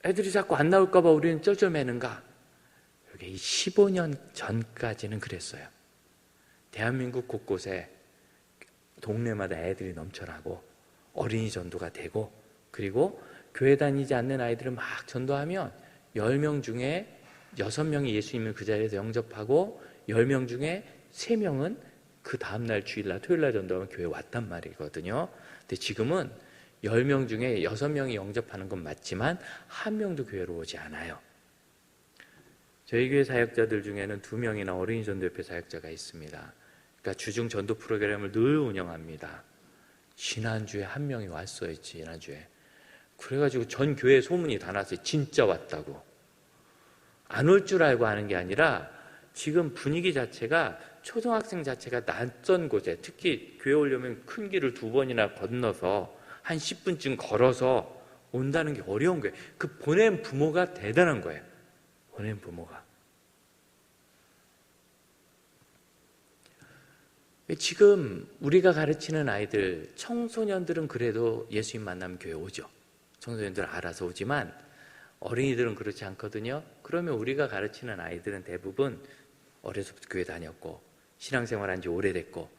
애들이 자꾸 안 나올까 봐 우리는 쩔쩔매는가? 이게 15년 전까지는 그랬어요. 대한민국 곳곳에 동네마다 애들이 넘쳐나고 어린이 전도가 되고, 그리고 교회 다니지 않는 아이들을 막 전도하면 10명 중에 6명이 예수님을 그 자리에서 영접하고 10명 중에 3명은 그 다음날 주일날 토요일날 전도하면 교회에 왔단 말이거든요. 근데 지금은 10명 중에 6명이 영접하는 건 맞지만 1명도 교회로 오지 않아요. 저희 교회 사역자들 중에는 2명이나 어린이 전도협회 사역자가 있습니다. 그러니까 주중 전도 프로그램을 늘 운영합니다. 지난주에 1명이 왔어요. 지난주에. 그래가지고 전 교회 소문이 다 났어요. 진짜 왔다고. 안 올 줄 알고 하는 게 아니라 지금 분위기 자체가 초등학생 자체가 낯선 곳에, 특히 교회 오려면 큰 길을 2번이나 건너서 한 10분쯤 걸어서 온다는 게 어려운 거예요. 그 보낸 부모가 대단한 거예요. 보낸 부모가. 지금 우리가 가르치는 아이들, 청소년들은 그래도 예수님 만나면 교회 오죠. 청소년들은 알아서 오지만 어린이들은 그렇지 않거든요. 그러면 우리가 가르치는 아이들은 대부분 어려서부터 교회 다녔고 신앙생활한 지 오래됐고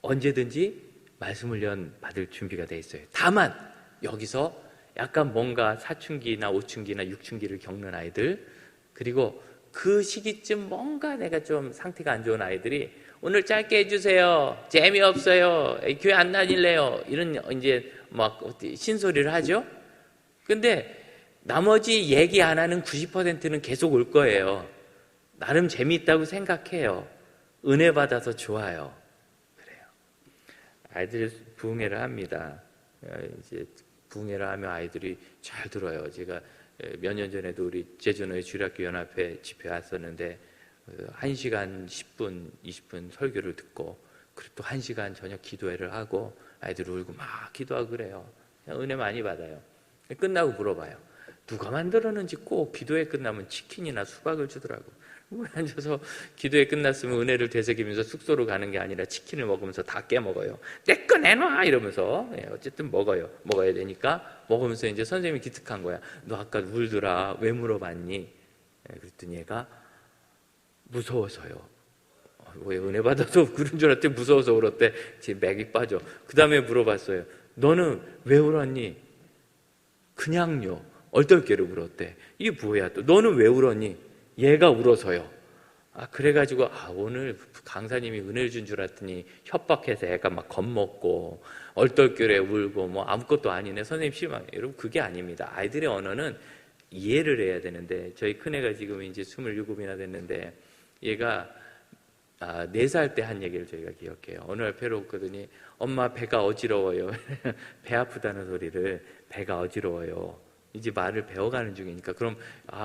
언제든지 말씀 훈련 받을 준비가 돼 있어요. 다만 여기서 약간 뭔가 사춘기나 오춘기나 육춘기를 겪는 아이들, 그리고 그 시기쯤 뭔가 내가 좀 상태가 안 좋은 아이들이 오늘 짧게 해주세요. 재미없어요. 교회 안 다닐래요. 이런 이제 막 신소리를 하죠. 근데 나머지 얘기 안 하는 90%는 계속 올 거예요. 나름 재미있다고 생각해요. 은혜 받아서 좋아요. 그래요. 아이들이 부흥회를 합니다. 이제 부흥회를 하면 아이들이 잘 들어요. 제가 몇 년 전에도 우리 제주노의 주일학교 연합회 집회 왔었는데 1시간 10분, 20분 설교를 듣고, 그리고 또 1시간 저녁 기도회를 하고 아이들 울고 막 기도하고 그래요. 그냥 은혜 많이 받아요. 끝나고 물어봐요. 누가 만들었는지. 꼭 기도회 끝나면 치킨이나 수박을 주더라고. 앉아서 기도회 끝났으면 은혜를 되새기면서 숙소로 가는 게 아니라 치킨을 먹으면서 다 깨먹어요. 내 거 내놔! 이러면서. 어쨌든 먹어요. 먹어야 되니까 먹으면서 이제 선생님이 기특한 거야. 너 아까 울더라. 왜 물어봤니? 그랬더니 얘가 무서워서요. 왜 은혜 받아서 그런 줄 알았더니 무서워서 울었대. 지금 맥이 빠져. 그 다음에 물어봤어요. 너는 왜 울었니? 그냥요. 얼떨결에 울었대. 이게 뭐야 또. 너는 왜 울었니? 얘가 울어서요. 그래가지고 오늘 강사님이 은혜를 준 줄 알았더니 협박해서 애가 막 겁먹고 얼떨결에 울고 뭐 아무것도 아니네. 선생님 실망. 여러분, 그게 아닙니다. 아이들의 언어는 이해를 해야 되는데, 저희 큰애가 지금 이제 27이나 됐는데 얘가 4살 때 한 얘기를 저희가 기억해요. 어느 날 배로 없거든요. 엄마 배가 어지러워요. 배 아프다는 소리를 배가 어지러워요. 이제 말을 배워가는 중이니까 그럼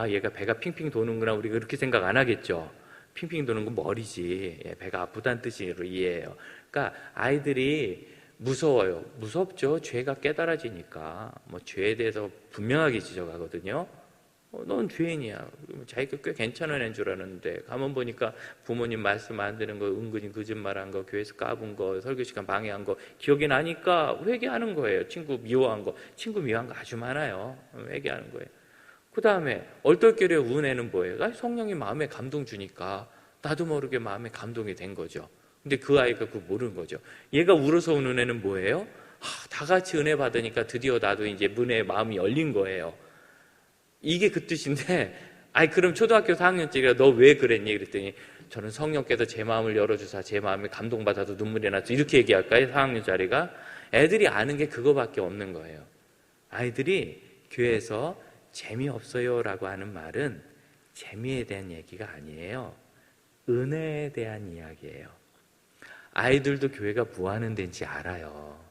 얘가 배가 핑핑 도는구나 우리가 그렇게 생각 안 하겠죠. 핑핑 도는 건 머리지. 배가 아프다는 뜻으로 이해해요. 그러니까 아이들이 무서워요. 무섭죠. 죄가 깨달아지니까 뭐 죄에 대해서 분명하게 지적하거든요. 넌 죄인이야. 자기가 꽤 괜찮은 애인 줄 알았는데 가만 보니까 부모님 말씀 안 듣는 거, 은근히 거짓말한 거, 교회에서 까분 거, 설교 시간 방해한 거 기억이 나니까 회개하는 거예요. 친구 미워한 거 아주 많아요. 회개하는 거예요. 그 다음에 얼떨결에 운 애는 뭐예요? 성령이 마음에 감동 주니까 나도 모르게 마음에 감동이 된 거죠. 근데 그 아이가 그거 모르는 거죠. 얘가 울어서 우는 애는 뭐예요? 다 같이 은혜 받으니까 드디어 나도 이제 은혜의 마음이 열린 거예요. 이게 그 뜻인데, 그럼 초등학교 4학년짜리가 너 왜 그랬니? 그랬더니 저는 성령께서 제 마음을 열어주사 제 마음에 감동받아서 눈물이 났어. 이렇게 얘기할까요? 4학년짜리가? 애들이 아는 게 그거밖에 없는 거예요. 아이들이 교회에서 재미없어요 라고 하는 말은 재미에 대한 얘기가 아니에요. 은혜에 대한 이야기예요. 아이들도 교회가 뭐 하는 데인지 알아요.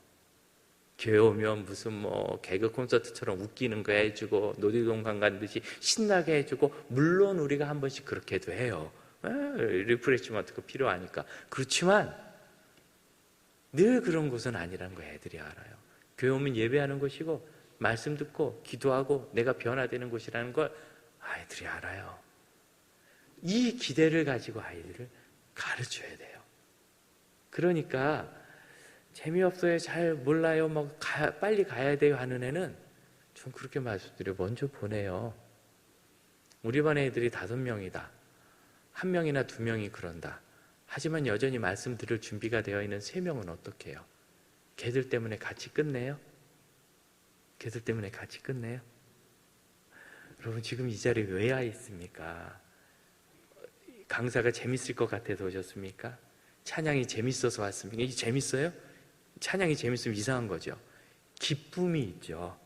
교회 오면 무슨 개그 콘서트처럼 웃기는 거 해주고 놀이동산 간 듯이 신나게 해주고, 물론 우리가 한 번씩 그렇게도 해요. 리프레시먼트가 필요하니까. 그렇지만 늘 그런 곳은 아니라는 거 애들이 알아요. 교회 오면 예배하는 곳이고 말씀 듣고 기도하고 내가 변화되는 곳이라는 걸 아이들이 알아요. 이 기대를 가지고 아이들을 가르쳐야 돼요. 그러니까 재미없어요, 잘 몰라요, 빨리 가야 돼요 하는 애는 전 그렇게 말씀드려 먼저 보내요. 우리 반 애들이 5명이다. 1명이나 2명이 그런다. 하지만 여전히 말씀 들을 준비가 되어 있는 3명은 어떻게 해요? 걔들 때문에 같이 끝내요? 걔들 때문에 같이 끝내요? 여러분 지금 이 자리에 왜 와 있습니까? 강사가 재밌을 것 같아서 오셨습니까? 찬양이 재밌어서 왔습니까? 이게 재밌어요? 찬양이 재밌으면 이상한 거죠. 기쁨이 있죠.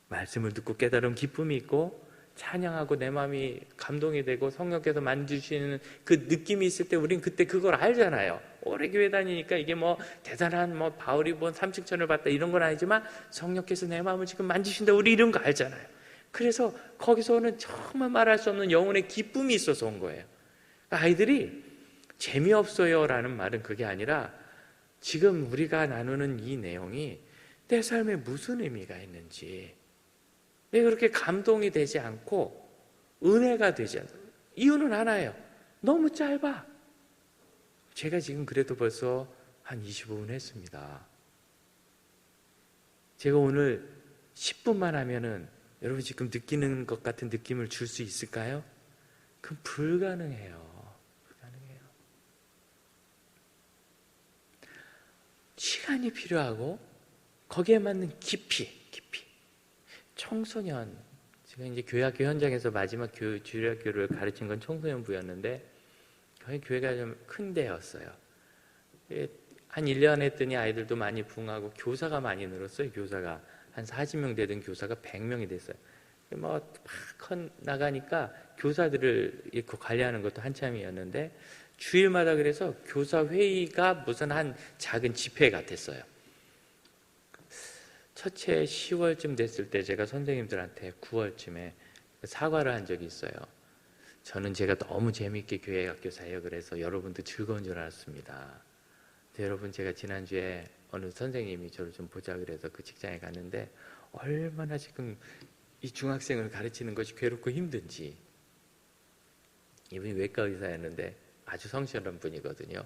말씀을 듣고 깨달은 기쁨이 있고 찬양하고 내 마음이 감동이 되고 성령께서 만지시는 그 느낌이 있을 때 우린 그때 그걸 알잖아요. 오래 교회 다니니까 이게 대단한 바울이 본 삼층천을 봤다 이런 건 아니지만 성령께서 내 마음을 지금 만지신다, 우리 이런 거 알잖아요. 그래서 거기서 오는 정말 말할 수 없는 영혼의 기쁨이 있어서 온 거예요. 아이들이 재미없어요 라는 말은 그게 아니라 지금 우리가 나누는 이 내용이 내 삶에 무슨 의미가 있는지, 왜 그렇게 감동이 되지 않고 은혜가 되지 않아요? 이유는 하나예요. 너무 짧아. 제가 지금 그래도 벌써 한 25분 했습니다. 제가 오늘 10분만 하면은 여러분 지금 느끼는 것 같은 느낌을 줄 수 있을까요? 그건 불가능해요. 시간이 필요하고 거기에 맞는 깊이. 청소년, 제가 이제 교회학교 현장에서 마지막 주일학교를 가르친 건 청소년부였는데 저희 교회가 좀 큰 데였어요. 한 1년 했더니 아이들도 많이 부흥하고 교사가 많이 늘었어요. 교사가 한 40명 되던 교사가 100명이 됐어요. 막 나가니까 교사들을 이렇게 관리하는 것도 한참이었는데 주일마다 그래서 교사 회의가 무슨 한 작은 집회 같았어요. 첫째 10월쯤 됐을 때 제가 선생님들한테 9월쯤에 사과를 한 적이 있어요. 저는 제가 너무 재미있게 교회학교 사요. 그래서 여러분도 즐거운 줄 알았습니다. 근데 여러분 제가 지난주에 어느 선생님이 저를 좀 보자 그래서 그 직장에 갔는데 얼마나 지금 이 중학생을 가르치는 것이 괴롭고 힘든지. 이분이 외과 의사였는데 아주 성실한 분이거든요.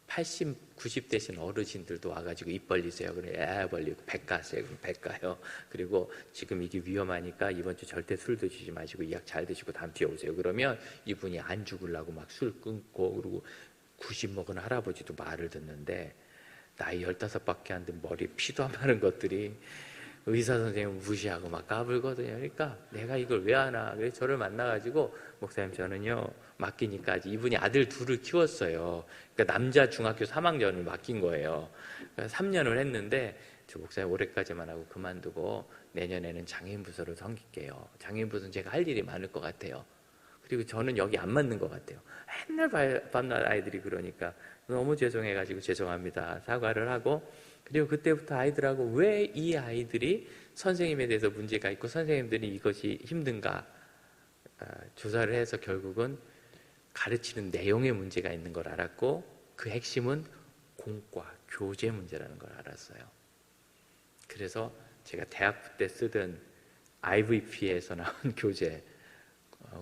80, 90 되신 어르신들도 와가지고 입 벌리세요. 그래, 애 벌리고 배 가세요. 그럼 배 가요. 그리고 지금 이게 위험하니까 이번 주 절대 술 드시지 마시고 이 약 잘 드시고 다음 주에 오세요. 그러면 이분이 안 죽으려고 막 술 끊고, 그리고 90 먹은 할아버지도 말을 듣는데 나이 15밖에 안 된 머리에 피도 안 마른 것들이 의사 선생님 무시하고 막 까불거든요. 그러니까 내가 이걸 왜 하나. 그래서 저를 만나가지고 목사님 저는요 맡기니까 이분이 아들 2을 키웠어요. 그러니까 남자 중학교 3학년을 맡긴 거예요. 그러니까 3년을 했는데 저 목사님 올해까지만 하고 그만두고 내년에는 장애인 부서를 섬길게요. 장애인 부서는 제가 할 일이 많을 것 같아요. 그리고 저는 여기 안 맞는 것 같아요. 맨날 밤낮 아이들이 그러니까 너무 죄송해가지고 죄송합니다 사과를 하고, 그리고 그때부터 아이들하고 왜 이 아이들이 선생님에 대해서 문제가 있고 선생님들이 이것이 힘든가 조사를 해서 결국은 가르치는 내용에 문제가 있는 걸 알았고 그 핵심은 공과 교재 문제라는 걸 알았어요. 그래서 제가 대학 때 쓰던 IVP에서 나온 교재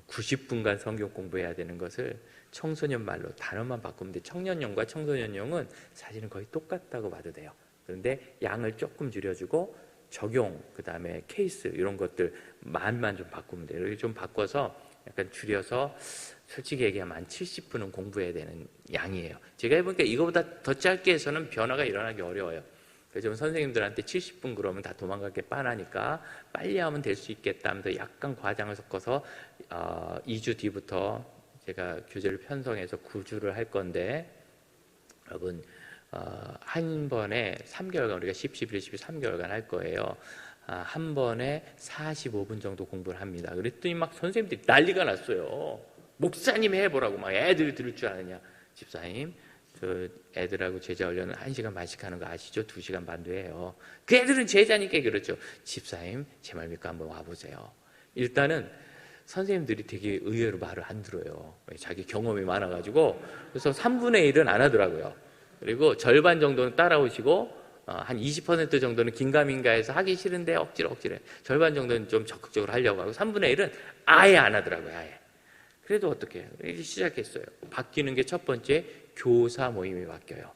90분간 성경 공부해야 되는 것을 청소년 말로 단어만 바꾸면 돼. 청년용과 청소년용은 사실은 거의 똑같다고 봐도 돼요. 그런데 양을 조금 줄여주고 적용, 그 다음에 케이스 이런 것들 만만 좀 바꾸면 돼요. 이렇게 좀 바꿔서 약간 줄여서 솔직히 얘기하면 한 70분은 공부해야 되는 양이에요. 제가 해보니까 이거보다 더 짧게 해서는 변화가 일어나기 어려워요. 그래서 좀 선생님들한테 70분 그러면 다 도망가게 빤하니까 빨리 하면 될 수 있겠다 하면서 약간 과장을 섞어서 2주 뒤부터 제가 교재를 편성해서 9주를 할 건데, 여러분 한 번에 3개월간 우리가 10, 11, 12, 3개월간 할 거예요. 한 번에 45분 정도 공부를 합니다. 그랬더니 막 선생님들이 난리가 났어요. 목사님 해보라고. 막 애들이 들을 줄 아느냐. 집사님, 저 애들하고 제자 훈련은 1시간 반씩 하는 거 아시죠? 2시간 반도 해요. 그 애들은 제자니까 그렇죠. 집사님, 제 말 믿고 한번 와보세요. 일단은 선생님들이 되게 의외로 말을 안 들어요. 자기 경험이 많아가지고. 그래서 3분의 1은 안 하더라고요. 그리고 절반 정도는 따라오시고 한 20% 정도는 긴가민가해서 하기 싫은데 억지로 해. 절반 정도는 좀 적극적으로 하려고 하고 3분의 1은 아예 안 하더라고요. 아예. 그래도 어떻게 해요? 이렇게 시작했어요. 바뀌는 게 첫 번째, 교사 모임이 바뀌어요.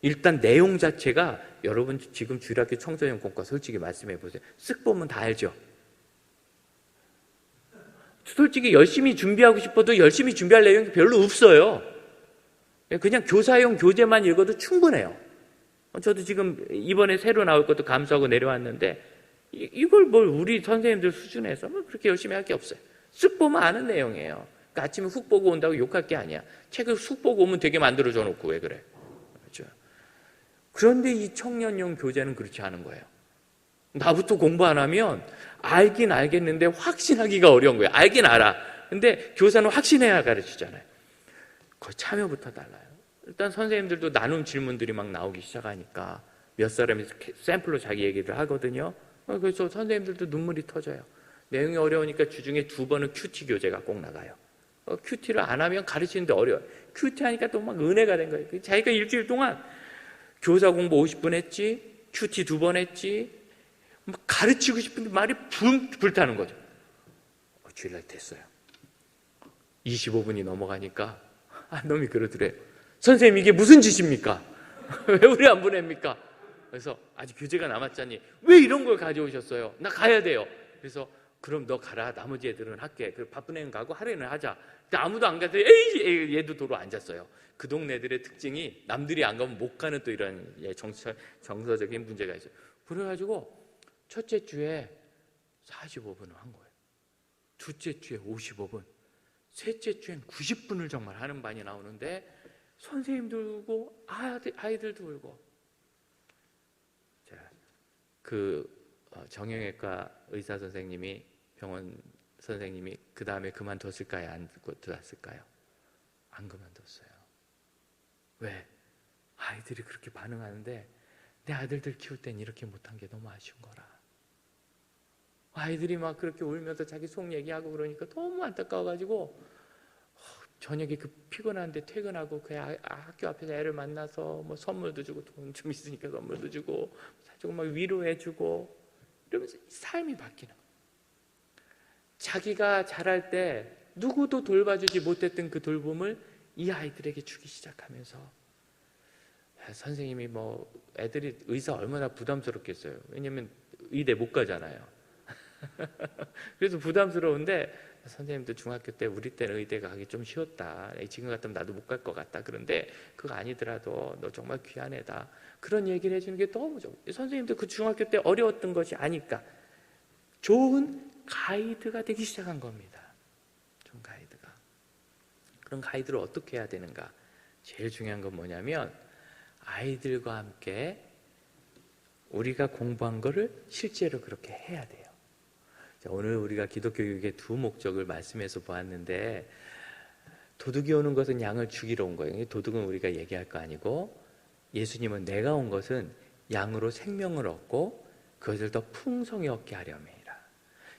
일단 내용 자체가, 여러분 지금 주일학교 청소년 공과 솔직히 말씀해 보세요. 쓱 보면 다 알죠? 솔직히 열심히 준비하고 싶어도 열심히 준비할 내용이 별로 없어요. 그냥 교사용 교재만 읽어도 충분해요. 저도 지금 이번에 새로 나올 것도 감수하고 내려왔는데 이걸 뭘 우리 선생님들 수준에서 뭐 그렇게 열심히 할 게 없어요. 쓱 보면 아는 내용이에요. 그러니까 아침에 훅 보고 온다고 욕할 게 아니야. 책을 훅 보고 오면 되게 만들어줘 놓고 왜 그래? 그렇죠? 그런데 이 청년용 교재는 그렇지 않은 거예요. 나부터 공부 안 하면 알긴 알겠는데 확신하기가 어려운 거예요. 알긴 알아. 근데 교사는 확신해야 가르치잖아요. 거의 참여부터 달라요. 일단 선생님들도 나눔 질문들이 막 나오기 시작하니까 몇 사람이 샘플로 자기 얘기를 하거든요. 그래서 선생님들도 눈물이 터져요. 내용이 어려우니까 주중에 2번은 큐티 교재가 꼭 나가요. 큐티를 안 하면 가르치는데 어려워요. 큐티 하니까 또 막 은혜가 된 거예요. 자기가 일주일 동안 교사 공부 50분 했지, 큐티 2번 했지, 막 가르치고 싶은데 말이 불타는 거죠. 주일날 됐어요. 25분이 넘어가니까 놈이 그러더래요. 선생님, 이게 무슨 짓입니까? 왜 우리 안 보냅니까? 그래서 아직 교재가 남았잖니 왜 이런 걸 가져오셨어요? 나 가야 돼요. 그래서 그럼 너 가라. 나머지 애들은 할게. 그리고 바쁜 애는 가고 할애는 하자. 근데 아무도 안 가서 얘도 도로 앉았어요. 그 동네들의 특징이 남들이 안 가면 못 가는 또 이런 정서적인 문제가 있어요. 그래가지고 첫째 주에 45분을 한 거예요. 둘째 주에 55분, 셋째 주엔 90분을 정말 하는 반이 나오는데 선생님도 울고 아이들도 울고. 자, 정형외과 의사 선생님이, 병원 선생님이 그 다음에 그만뒀을까요? 안 그만뒀을까요? 안 그만뒀어요. 왜? 아이들이 그렇게 반응하는데 내 아들들 키울 땐 이렇게 못한 게 너무 아쉬운 거라. 아이들이 막 그렇게 울면서 자기 속 얘기하고 그러니까 너무 안타까워가지고 저녁에 그 피곤한데 퇴근하고 그 학교 앞에서 애를 만나서 뭐 선물도 주고, 돈 좀 있으니까 선물도 주고 사주고 막 위로해주고 이러면서 삶이 바뀌는 거예요. 자기가 자랄 때 누구도 돌봐주지 못했던 그 돌봄을 이 아이들에게 주기 시작하면서, 선생님이 뭐 애들이 의사 얼마나 부담스럽겠어요. 왜냐면 의대 못 가잖아요. 그래서 부담스러운데 선생님도 중학교 때 우리 때는 의대 가기 좀 쉬웠다. 지금 같으면 나도 못 갈 것 같다. 그런데 그거 아니더라도 너 정말 귀한 애다. 그런 얘기를 해주는 게 너무 좋아요. 선생님도 그 중학교 때 어려웠던 것이 아니까 좋은 가이드가 되기 시작한 겁니다. 좋은 가이드가. 그런 가이드를 어떻게 해야 되는가? 제일 중요한 건 뭐냐면 아이들과 함께 우리가 공부한 거를 실제로 그렇게 해야 돼요. 오늘 우리가 기독교육의 두 목적을 말씀해서 보았는데, 도둑이 오는 것은 양을 죽이러 온 거예요. 도둑은 우리가 얘기할 거 아니고, 예수님은 내가 온 것은 양으로 생명을 얻고 그것을 더 풍성히 얻게 하려면이라.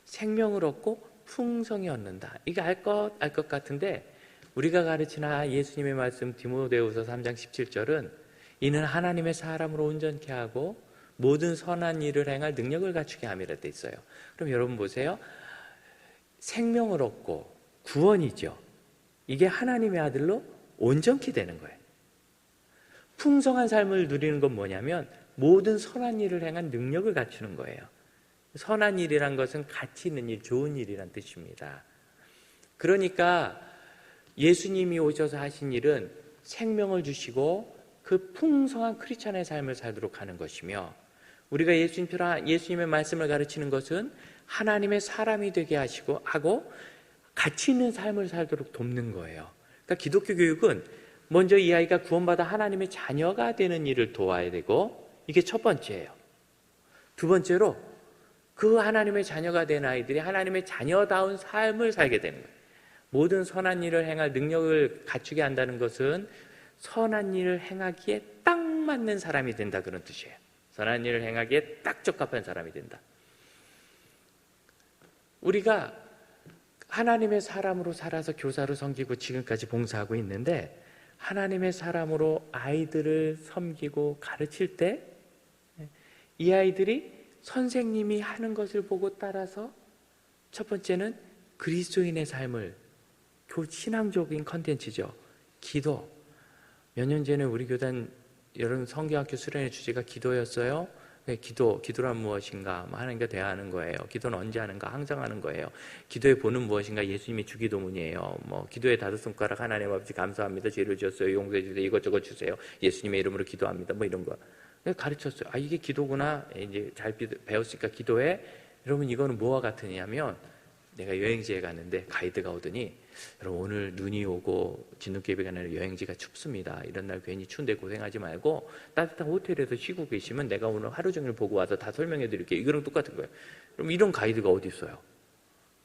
생명을 얻고 풍성히 얻는다. 이거 알 것 같은데, 우리가 가르치는 예수님의 말씀 디모데후서 3장 17절은 이는 하나님의 사람으로 온전케 하고 모든 선한 일을 행할 능력을 갖추게 함이라 돼 있어요. 그럼 여러분 보세요. 생명을 얻고 구원이죠. 이게 하나님의 아들로 온전케 되는 거예요. 풍성한 삶을 누리는 건 뭐냐면 모든 선한 일을 행한 능력을 갖추는 거예요. 선한 일이란 것은 가치 있는 일, 좋은 일이란 뜻입니다. 그러니까 예수님이 오셔서 하신 일은 생명을 주시고 그 풍성한 크리스찬의 삶을 살도록 하는 것이며, 우리가 예수님의 말씀을 가르치는 것은 하나님의 사람이 되게 하고 가치 있는 삶을 살도록 돕는 거예요. 그러니까 기독교 교육은 먼저 이 아이가 구원받아 하나님의 자녀가 되는 일을 도와야 되고, 이게 첫 번째예요. 두 번째로 그 하나님의 자녀가 된 아이들이 하나님의 자녀다운 삶을 살게 되는 거예요. 모든 선한 일을 행할 능력을 갖추게 한다는 것은 선한 일을 행하기에 딱 맞는 사람이 된다, 그런 뜻이에요. 선한 일을 행하기에 딱 적합한 사람이 된다. 우리가 하나님의 사람으로 살아서 교사로 섬기고 지금까지 봉사하고 있는데, 하나님의 사람으로 아이들을 섬기고 가르칠 때 이 아이들이 선생님이 하는 것을 보고 따라서, 첫 번째는 그리스도인의 삶을, 신앙적인 컨텐츠죠. 기도. 몇 년 전에 우리 교단 여름 성경학교 수련회 주제가 기도였어요. 기도란 무엇인가? 하나님과 대화하는 거예요. 기도는 언제 하는가? 항상 하는 거예요. 기도의 본은 무엇인가? 예수님의 주기도문이에요. 기도의 다섯 손가락, 하나님 아버지 감사합니다. 죄를 지었어요. 용서해 주세요. 이것저것 주세요. 예수님의 이름으로 기도합니다. 이런 거. 가르쳤어요. 이게 기도구나. 이제 잘 배웠으니까 기도해. 여러분, 이거는 뭐와 같으냐면, 내가 여행지에 갔는데 가이드가 오더니, 여러분 오늘 눈이 오고 진눈깨비가 나는 여행지가 춥습니다. 이런 날 괜히 추운데 고생하지 말고 따뜻한 호텔에서 쉬고 계시면 내가 오늘 하루 종일 보고 와서 다 설명해 드릴게요. 이거랑 똑같은 거예요. 그럼 이런 가이드가 어디 있어요?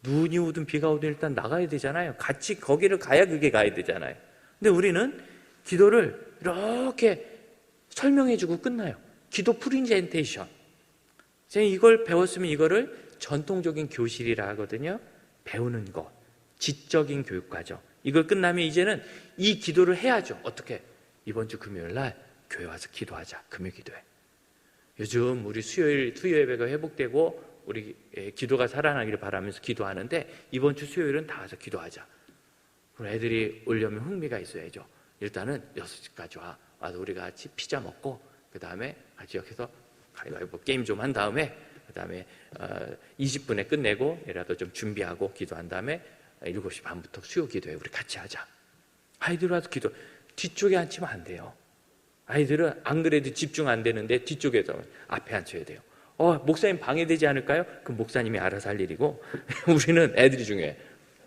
눈이 오든 비가 오든 일단 나가야 되잖아요. 같이 거기를 가야 그게 가이드잖아요. 근데 우리는 기도를 이렇게 설명해주고 끝나요. 기도 프리젠테이션. 제가 이걸 배웠으면 이거를 전통적인 교실이라 하거든요. 배우는 것, 지적인 교육 과정. 이걸 끝나면 이제는 이 기도를 해야죠. 어떻게? 이번 주 금요일 날 교회 와서 기도하자. 금요 기도회. 요즘 우리 수요 예배가 회복되고 우리 기도가 살아나기를 바라면서 기도하는데, 이번 주 수요일은 다 와서 기도하자. 그럼 애들이 오려면 흥미가 있어야죠. 일단은 6시까지 와서 우리가 같이 피자 먹고, 그 다음에 같이 여기서 가위바위보 게임 좀 한 다음에, 그 다음에 20분에 끝내고 얘라도 좀 준비하고 기도한 다음에 7시 반부터 수요 기도회 우리 같이 하자. 아이들 와서 기도. 뒤쪽에 앉히면 안 돼요. 아이들은 안 그래도 집중 안 되는데 뒤쪽에서 앞에 앉혀야 돼요. 목사님 방해되지 않을까요? 그럼 목사님이 알아서 할 일이고 우리는 애들이 중요해.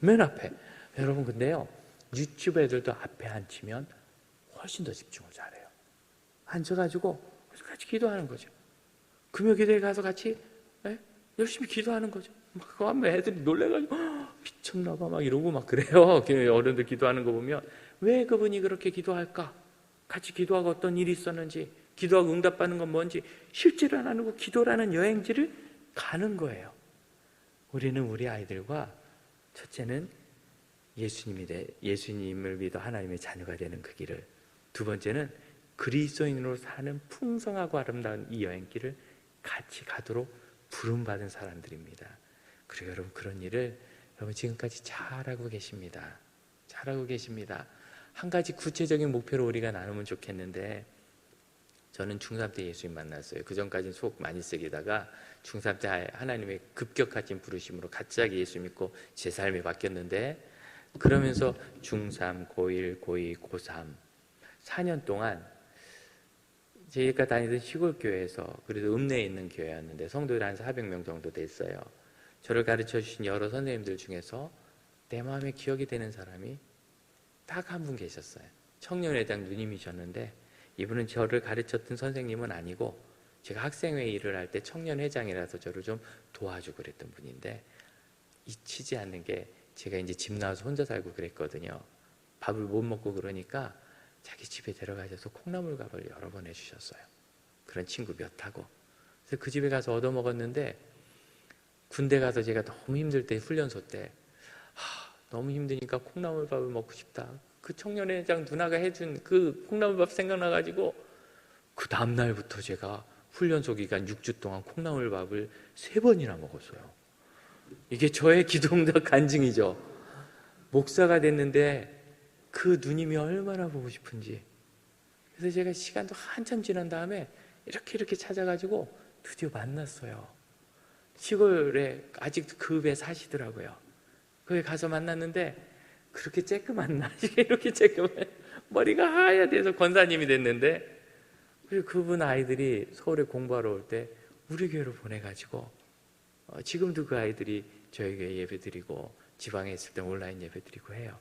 맨 앞에. 여러분, 근데요, 유치부 애들도 앞에 앉히면 훨씬 더 집중을 잘해요. 앉아가지고 같이 기도하는 거죠. 금요 기도에 가서 같이 열심히 기도하는 거죠. 그거 하면 애들이 놀래가지고 미쳤나 봐 이러고 그래요. 어른들 기도하는 거 보면 왜 그분이 그렇게 기도할까? 같이 기도하고 어떤 일이 있었는지, 기도하고 응답받는 건 뭔지 실제로 안 하고 기도라는 여행지를 가는 거예요. 우리는 우리 아이들과 첫째는 예수님을 믿어 하나님의 자녀가 되는 그 길을, 두 번째는 그리스도인으로 사는 풍성하고 아름다운 이 여행길을 같이 가도록 부름받은 사람들입니다. 그리고 여러분, 그런 일을 여러분 지금까지 잘하고 계십니다. 잘하고 계십니다. 한 가지 구체적인 목표로 우리가 나누면 좋겠는데, 저는 중3 때 예수님 만났어요. 그 전까지는 속 많이 쓰기다가 중3 때 하나님의 급격하신 부르심으로 갑자기 예수 믿고 제 삶이 바뀌었는데, 그러면서 중3, 고1, 고2, 고3 4년 동안 제가 다니던 시골 교회에서, 그래도 읍내에 있는 교회였는데 성도들이 한 400명 정도 됐어요. 저를 가르쳐 주신 여러 선생님들 중에서 내 마음에 기억이 되는 사람이 딱 한 분 계셨어요. 청년회장 누님이셨는데, 이분은 저를 가르쳤던 선생님은 아니고 제가 학생회 일을 할 때 청년회장이라서 저를 좀 도와주고 그랬던 분인데, 잊히지 않는 게, 제가 이제 집 나와서 혼자 살고 그랬거든요. 밥을 못 먹고 그러니까 자기 집에 데려가셔서 콩나물밥을 여러 번 해주셨어요. 그런 친구 몇 하고. 그래서 그 집에 가서 얻어먹었는데, 군대 가서 제가 너무 힘들 때, 훈련소 때 너무 힘드니까 콩나물밥을 먹고 싶다. 그 청년회장 누나가 해준 그 콩나물밥 생각나가지고 그 다음날부터 제가 훈련소 기간 6주 동안 콩나물밥을 3번이나 먹었어요. 이게 저의 기도응답 간증이죠. 목사가 됐는데 그 누님이 얼마나 보고 싶은지. 그래서 제가 시간도 한참 지난 다음에 이렇게 찾아가지고 드디어 만났어요. 시골에 아직 그 배 사시더라고요. 거기 가서 만났는데 그렇게 쬐끄만 나시게 이렇게 쬐끄만 머리가 하얗대서 권사님이 됐는데, 그리고 그분 아이들이 서울에 공부하러 올 때 우리 교회로 보내가지고 지금도 그 아이들이 저희 교회 예배드리고 지방에 있을 때 온라인 예배드리고 해요.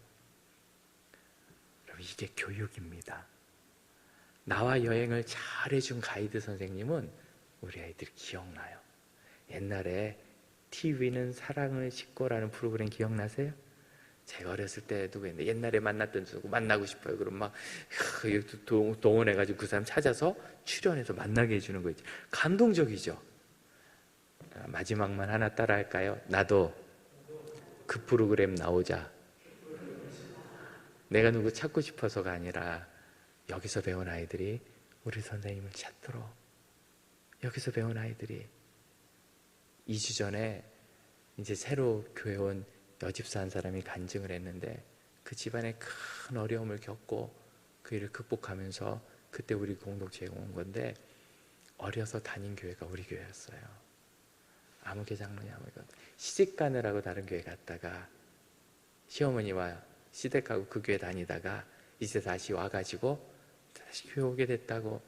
여러분, 이게 교육입니다. 나와 여행을 잘해준 가이드 선생님은 우리 아이들이 기억나요. 옛날에 TV는 사랑을 싣고라는 프로그램 기억나세요? 제가 어렸을 때도 그랬는데 옛날에 만났던 누구 만나고 싶어요. 그럼 막 동원해가지고 그 사람 찾아서 출연해서 만나게 해주는 거 있죠. 감동적이죠. 마지막만 하나 따라 할까요? 나도 그 프로그램 나오자. 내가 누구 찾고 싶어서가 아니라 여기서 배운 아이들이 우리 선생님을 찾도록, 여기서 배운 아이들이 2주 전에 이제 새로 교회 온 여집사 한 사람이 간증을 했는데 그 집안에 큰 어려움을 겪고 그 일을 극복하면서 그때 우리 공동체에 온 건데, 어려서 다닌 교회가 우리 교회였어요. 아무개 장로냐 시집 가느라고 다른 교회 갔다가 시어머니와 시댁하고 그 교회 다니다가 이제 다시 와가지고 다시 교회 오게 됐다고,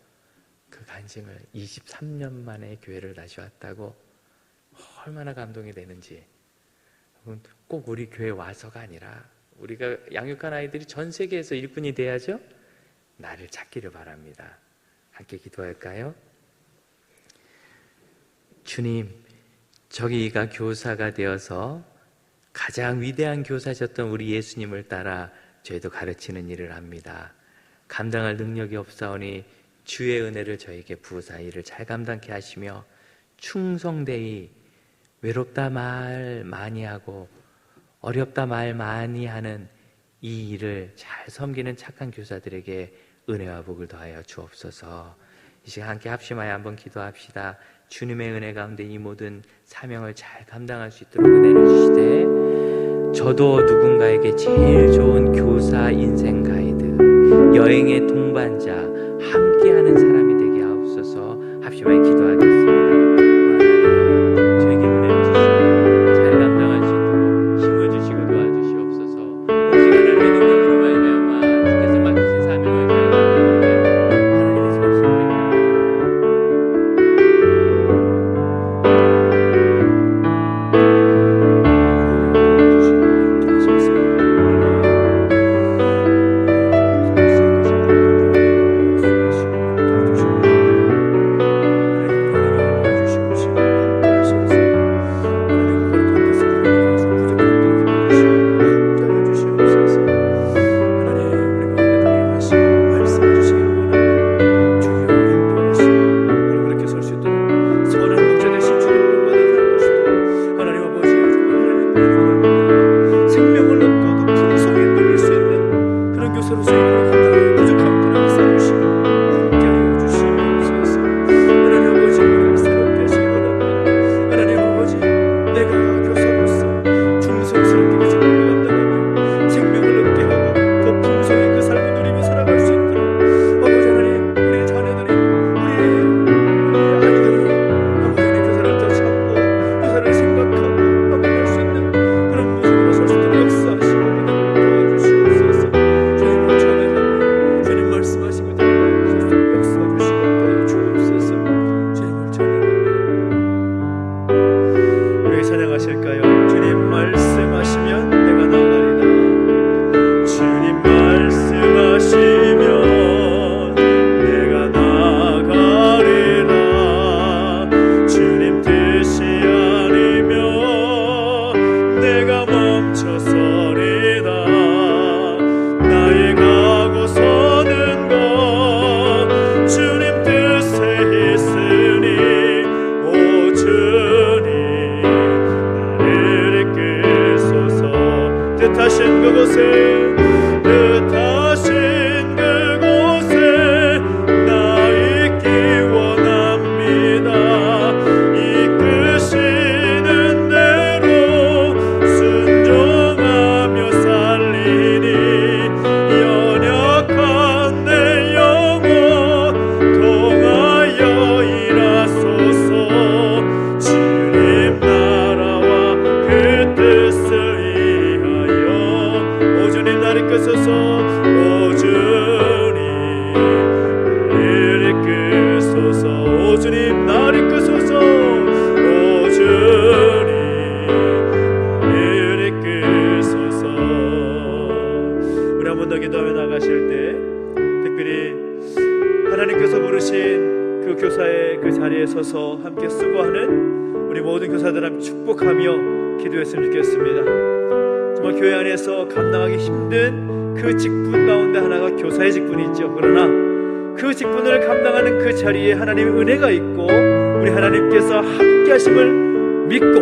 그 간증을 23년 만에 교회를 다시 왔다고, 얼마나 감동이 되는지. 꼭 우리 교회 와서가 아니라 우리가 양육한 아이들이 전 세계에서 일꾼이 돼야죠. 나를 찾기를 바랍니다. 함께 기도할까요? 주님, 저기가 교사가 되어서 가장 위대한 교사셨던 우리 예수님을 따라 저희도 가르치는 일을 합니다. 감당할 능력이 없사오니 주의 은혜를 저에게 부으사 일을 잘 감당케 하시며, 충성되이 외롭다 말 많이 하고 어렵다 말 많이 하는 이 일을 잘 섬기는 착한 교사들에게 은혜와 복을 더하여 주옵소서. 이 시간 함께 합심하여 한번 기도합시다. 주님의 은혜 가운데 이 모든 사명을 잘 감당할 수 있도록 은혜를 주시되, 저도 누군가에게 제일 좋은 교사, 인생 가이드, 여행의 동반자, 함께하는 사람이 되게 하옵소서. 합심하여 기도하겠습니다. 저에게 은혜를 주시고 잘 감당할 수 있도록 힘을 주시고 도와주시옵소서. 오직 하나님의 능력으로 말미암아 주께서 맡으신 사명을 잘 감당하며 하나님의 소식입니다. 뜻하신 그곳에 나 있기 원합니다. 이끄소서. 오 주님 나를 이끄소서. 오 주님 나를 이끄소서. 오 주님 나를 이끄소서. 우리 한 번 더 기도하며 나가실 때 특별히 하나님께서 부르신 그 교사의 그 자리에 서서 함께 수고하는 우리 모든 교사들 함께 축복하며 기도했으면 좋겠습니다. 정말 교회 안에서 감당하기 힘든 그 직분 가운데 하나가 교사의 직분이죠. 그러나 그 직분을 감당하는 그 자리에 하나님의 은혜가 있고 우리 하나님께서 함께 하심을 믿고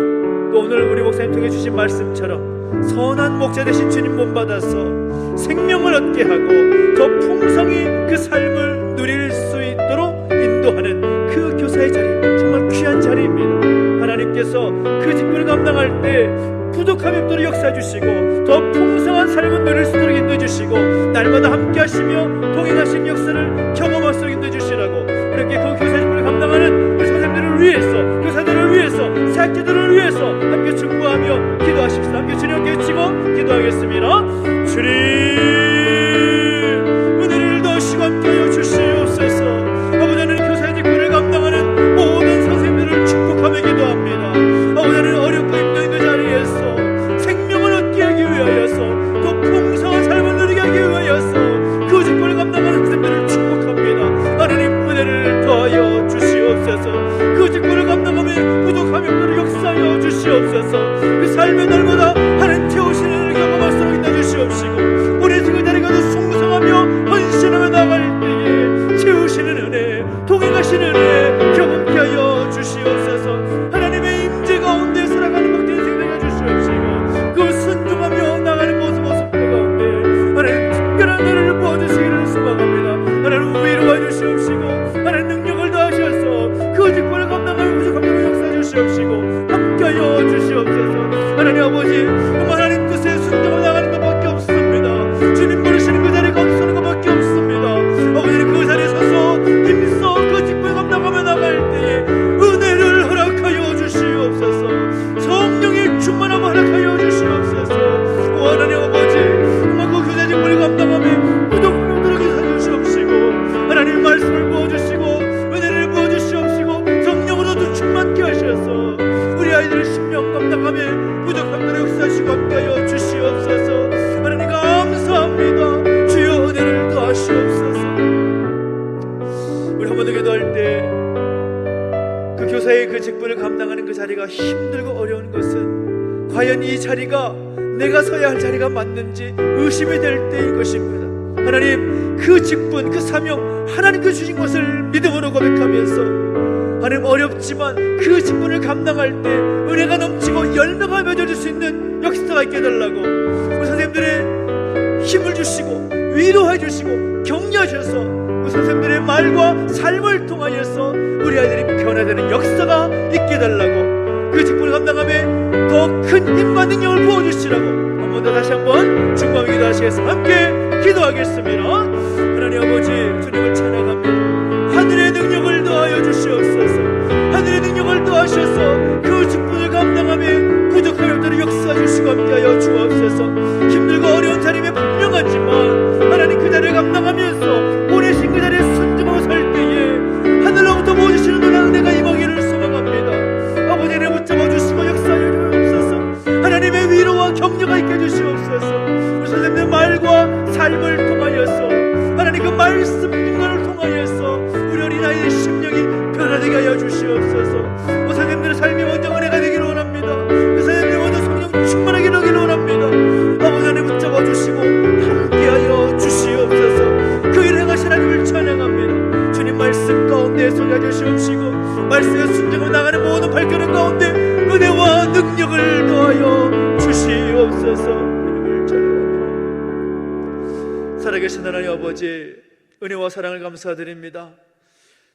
또 오늘 우리 목사님 통해 주신 말씀처럼 선한 목자 되신 주님 본받아서 생명을 얻게 하고 더 풍성히 그 삶을 누릴 수 있도록 인도하는 그 교사의 자리, 정말 귀한 자리입니다. 하나님께서 그 직분을 감당할 때 부족함이 없도록 역사해 주시고 더 풍성한 삶을 누릴 수 있도록 인도해 주시고 날마다 함께 하시며 동행하신 역사를 경험할 수 있도록 인도해 주시라고 이렇게 그 교사 직분을 감당하는 우리 선생님들을 위해서, 교사들을 위해서, 새학기들을 위해서 함께 축복하며 기도하십시다. 함께 주님께 외치고 기도하겠습니다. 주님 은혜를 더하시고 함께하여 주시옵소서. 아버지는 교사의 직분을 감당하는 모든 선생님들을 축복하며 기도합니다. 아버지는 어렵고 힘든 그 자리에서 생명을 얻게 하기 위하여서 또 풍성한 삶을 누리게 하기 위하여서 그 직분을 감당하는 선생님들을 축복합니다. 하나님 은혜를 더하여 주시옵소서. 그 직분을 감당하며 부족함이 없도록 역사하여 주시옵소서. 그 삶의 날마다 하나님 채우시는 은혜를 경험할 수 있도록 인도주시옵시고 우리 지금 자리가 더 풍성하며 헌신하며 나갈 때에 채우시는 은혜, 동행하시는 은혜 경험케 하여 주시옵소서. 하나님의 임재 가운데 살아가는 복된 인생 되게 주시옵시고 그 순종하며 나가는 모습들 가운데 하나님 특별한 은혜를 부어주시기를 소망합니다. 하나님 위로해 주시옵시고 하나님 능력을 더하셔서 그 직분을 감당하며 부족함을 역사해 주시옵시고 함께하여 주시옵소서. 하나님 아버지 정말 하나님 뜻에 순종하며 나가는 것밖에 없습니다. 주님 부르시는 그 자리가 없는 것밖에 없습니다. 아버지는 그 자리에 서서 힘써 그 직분을 감당하며 나갈 때에 은혜를 허락하여 주시옵소서. 성령의 충만함을 허락하여 주시옵소서. 오 하나님 아버지 정말 그 교사 직분을 감당하며 부족함을 들어게 주시옵시고 하나님 말씀을 부어주시고 은혜를 부어주시옵시고 성령으로도 충만케 하셔서 우리 아이들의 심령 감당하며 부족함들을 역사하시고 함께하여 주시옵소서. 하나님 감사합니다. 주여 은혜를 더하시옵소서. 우리 한 번 더 기도할 때 그 교사의 그 직분을 감당하는 그 자리가 힘들고 어려운 것은 과연 이 자리가 내가 서야 할 자리가 맞는지 의심이 될 때일 것입니다. 하나님 그 직분, 그 사명 하나님께 주신 것을 믿음으로 고백하면서 하나님 어렵지만 그 직분을 감당할 때 은혜가 넘치고 열매가 맺어질 수 있는 역사가 있게 해달라고 우리 선생님들의 힘을 주시고 위로해 주시고 격려하셔서 우리 선생님들의 말과 삶을 통하여서 우리 아이들이 변화되는 역사가 있게 해달라고 그 직분을 감당함에 더 큰 힘과 능력을 부어주시라고 한 번 더 다시 한번 중보하며 기도하시겠습니다. 함께 기도하겠습니다. 하나님 아버지 주님을 찬양합니다. 하늘의 능력을 더하여 주시옵소서. 하늘의 능력을 더하셔서 그 직분을 감당하며 부족함이 없도록 역사해 주시고 함께하여 주옵소서. 힘들고 어려운 자리에 분명하지만 하나님 그 자리를 감당하면서 보내신 그 자리에 순종하고 설 때에 하늘로부터 모으시는 놀라운 은혜가 임하기를 소망합니다. 아버지를 붙잡아 주시고 역사해 주옵소서. 하나님의 위로와 격려가 있게 해주시옵소서. 우리 선생님의 말과 삶을 통하여서 하나님 그 말씀 인간을 통하여서 우리 어린아이의 심령이 변화되게 하여 주시옵소서. 우리 선생님들의 삶이 먼저 은혜가 되기를 원합니다. 그 선생님들이 먼저 성령 충만하게 하기를 원합니다. 아버지 하나님 붙잡아 주시고 함께하여 주시옵소서. 그 일 행하신 하나님을 찬양합니다. 주님 말씀 가운데 소리해 주시옵시고 말씀에 순종하며 나가는 모든 발걸음 가운데 은혜와 능력을 더하여 주시옵소서. 하나님을 찬양합니다. 살아계신 하나님 아버지 은혜와 사랑을 감사드립니다.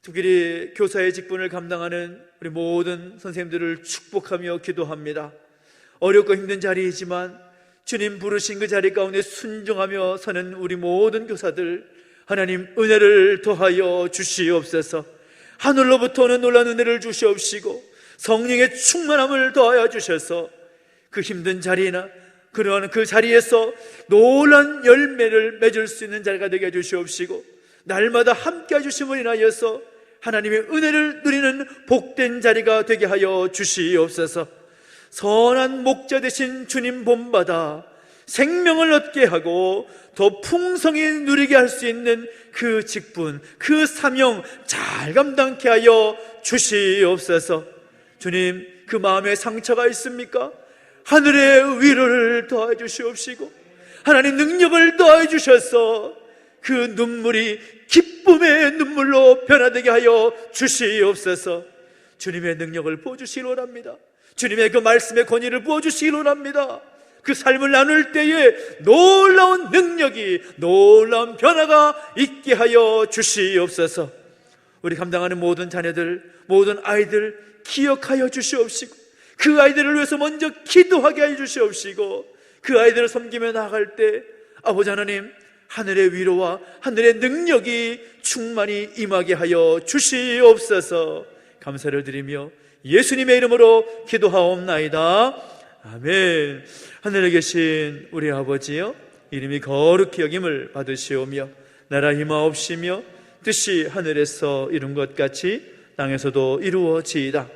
특별히 교사의 직분을 감당하는 우리 모든 선생님들을 축복하며 기도합니다. 어렵고 힘든 자리이지만 주님 부르신 그 자리 가운데 순종하며 서는 우리 모든 교사들 하나님 은혜를 더하여 주시옵소서. 하늘로부터 오는 놀라운 은혜를 주시옵시고 성령의 충만함을 더하여 주셔서 그 힘든 자리나 그러한 그 자리에서 놀란 열매를 맺을 수 있는 자리가 되게 해주시옵시고, 날마다 함께 해주심을 인하여서 하나님의 은혜를 누리는 복된 자리가 되게 하여 주시옵소서. 선한 목자 되신 주님 본받아 생명을 얻게 하고 더 풍성히 누리게 할 수 있는 그 직분, 그 사명 잘 감당케 하여 주시옵소서. 주님, 그 마음에 상처가 있습니까? 하늘의 위로를 더해 주시옵시고 하나님 능력을 더해 주셔서 그 눈물이 기쁨의 눈물로 변화되게 하여 주시옵소서. 주님의 능력을 부어주시기 원합니다. 주님의 그 말씀의 권위를 부어주시기 원합니다. 그 삶을 나눌 때에 놀라운 능력이, 놀라운 변화가 있게 하여 주시옵소서. 우리 감당하는 모든 자녀들, 모든 아이들 기억하여 주시옵시고 그 아이들을 위해서 먼저 기도하게 해 주시옵시고 그 아이들을 섬기며 나아갈 때 아버지 하나님, 하늘의 위로와 하늘의 능력이 충만히 임하게 하여 주시옵소서. 감사를 드리며 예수님의 이름으로 기도하옵나이다. 아멘. 하늘에 계신 우리 아버지여, 이름이 거룩히 여김을 받으시오며 나라 임하옵시며 뜻이 하늘에서 이룬 것 같이 땅에서도 이루어지이다.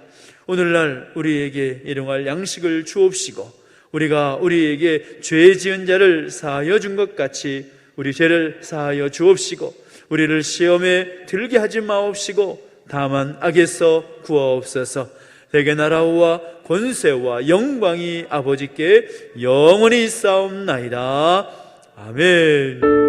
오늘날 우리에게 일용할 양식을 주옵시고 우리가 우리에게 죄 지은 자를 사하여 준 것 같이 우리 죄를 사하여 주옵시고 우리를 시험에 들게 하지 마옵시고 다만 악에서 구하옵소서. 대개 나라와 권세와 영광이 아버지께 영원히 있사옵나이다. 아멘.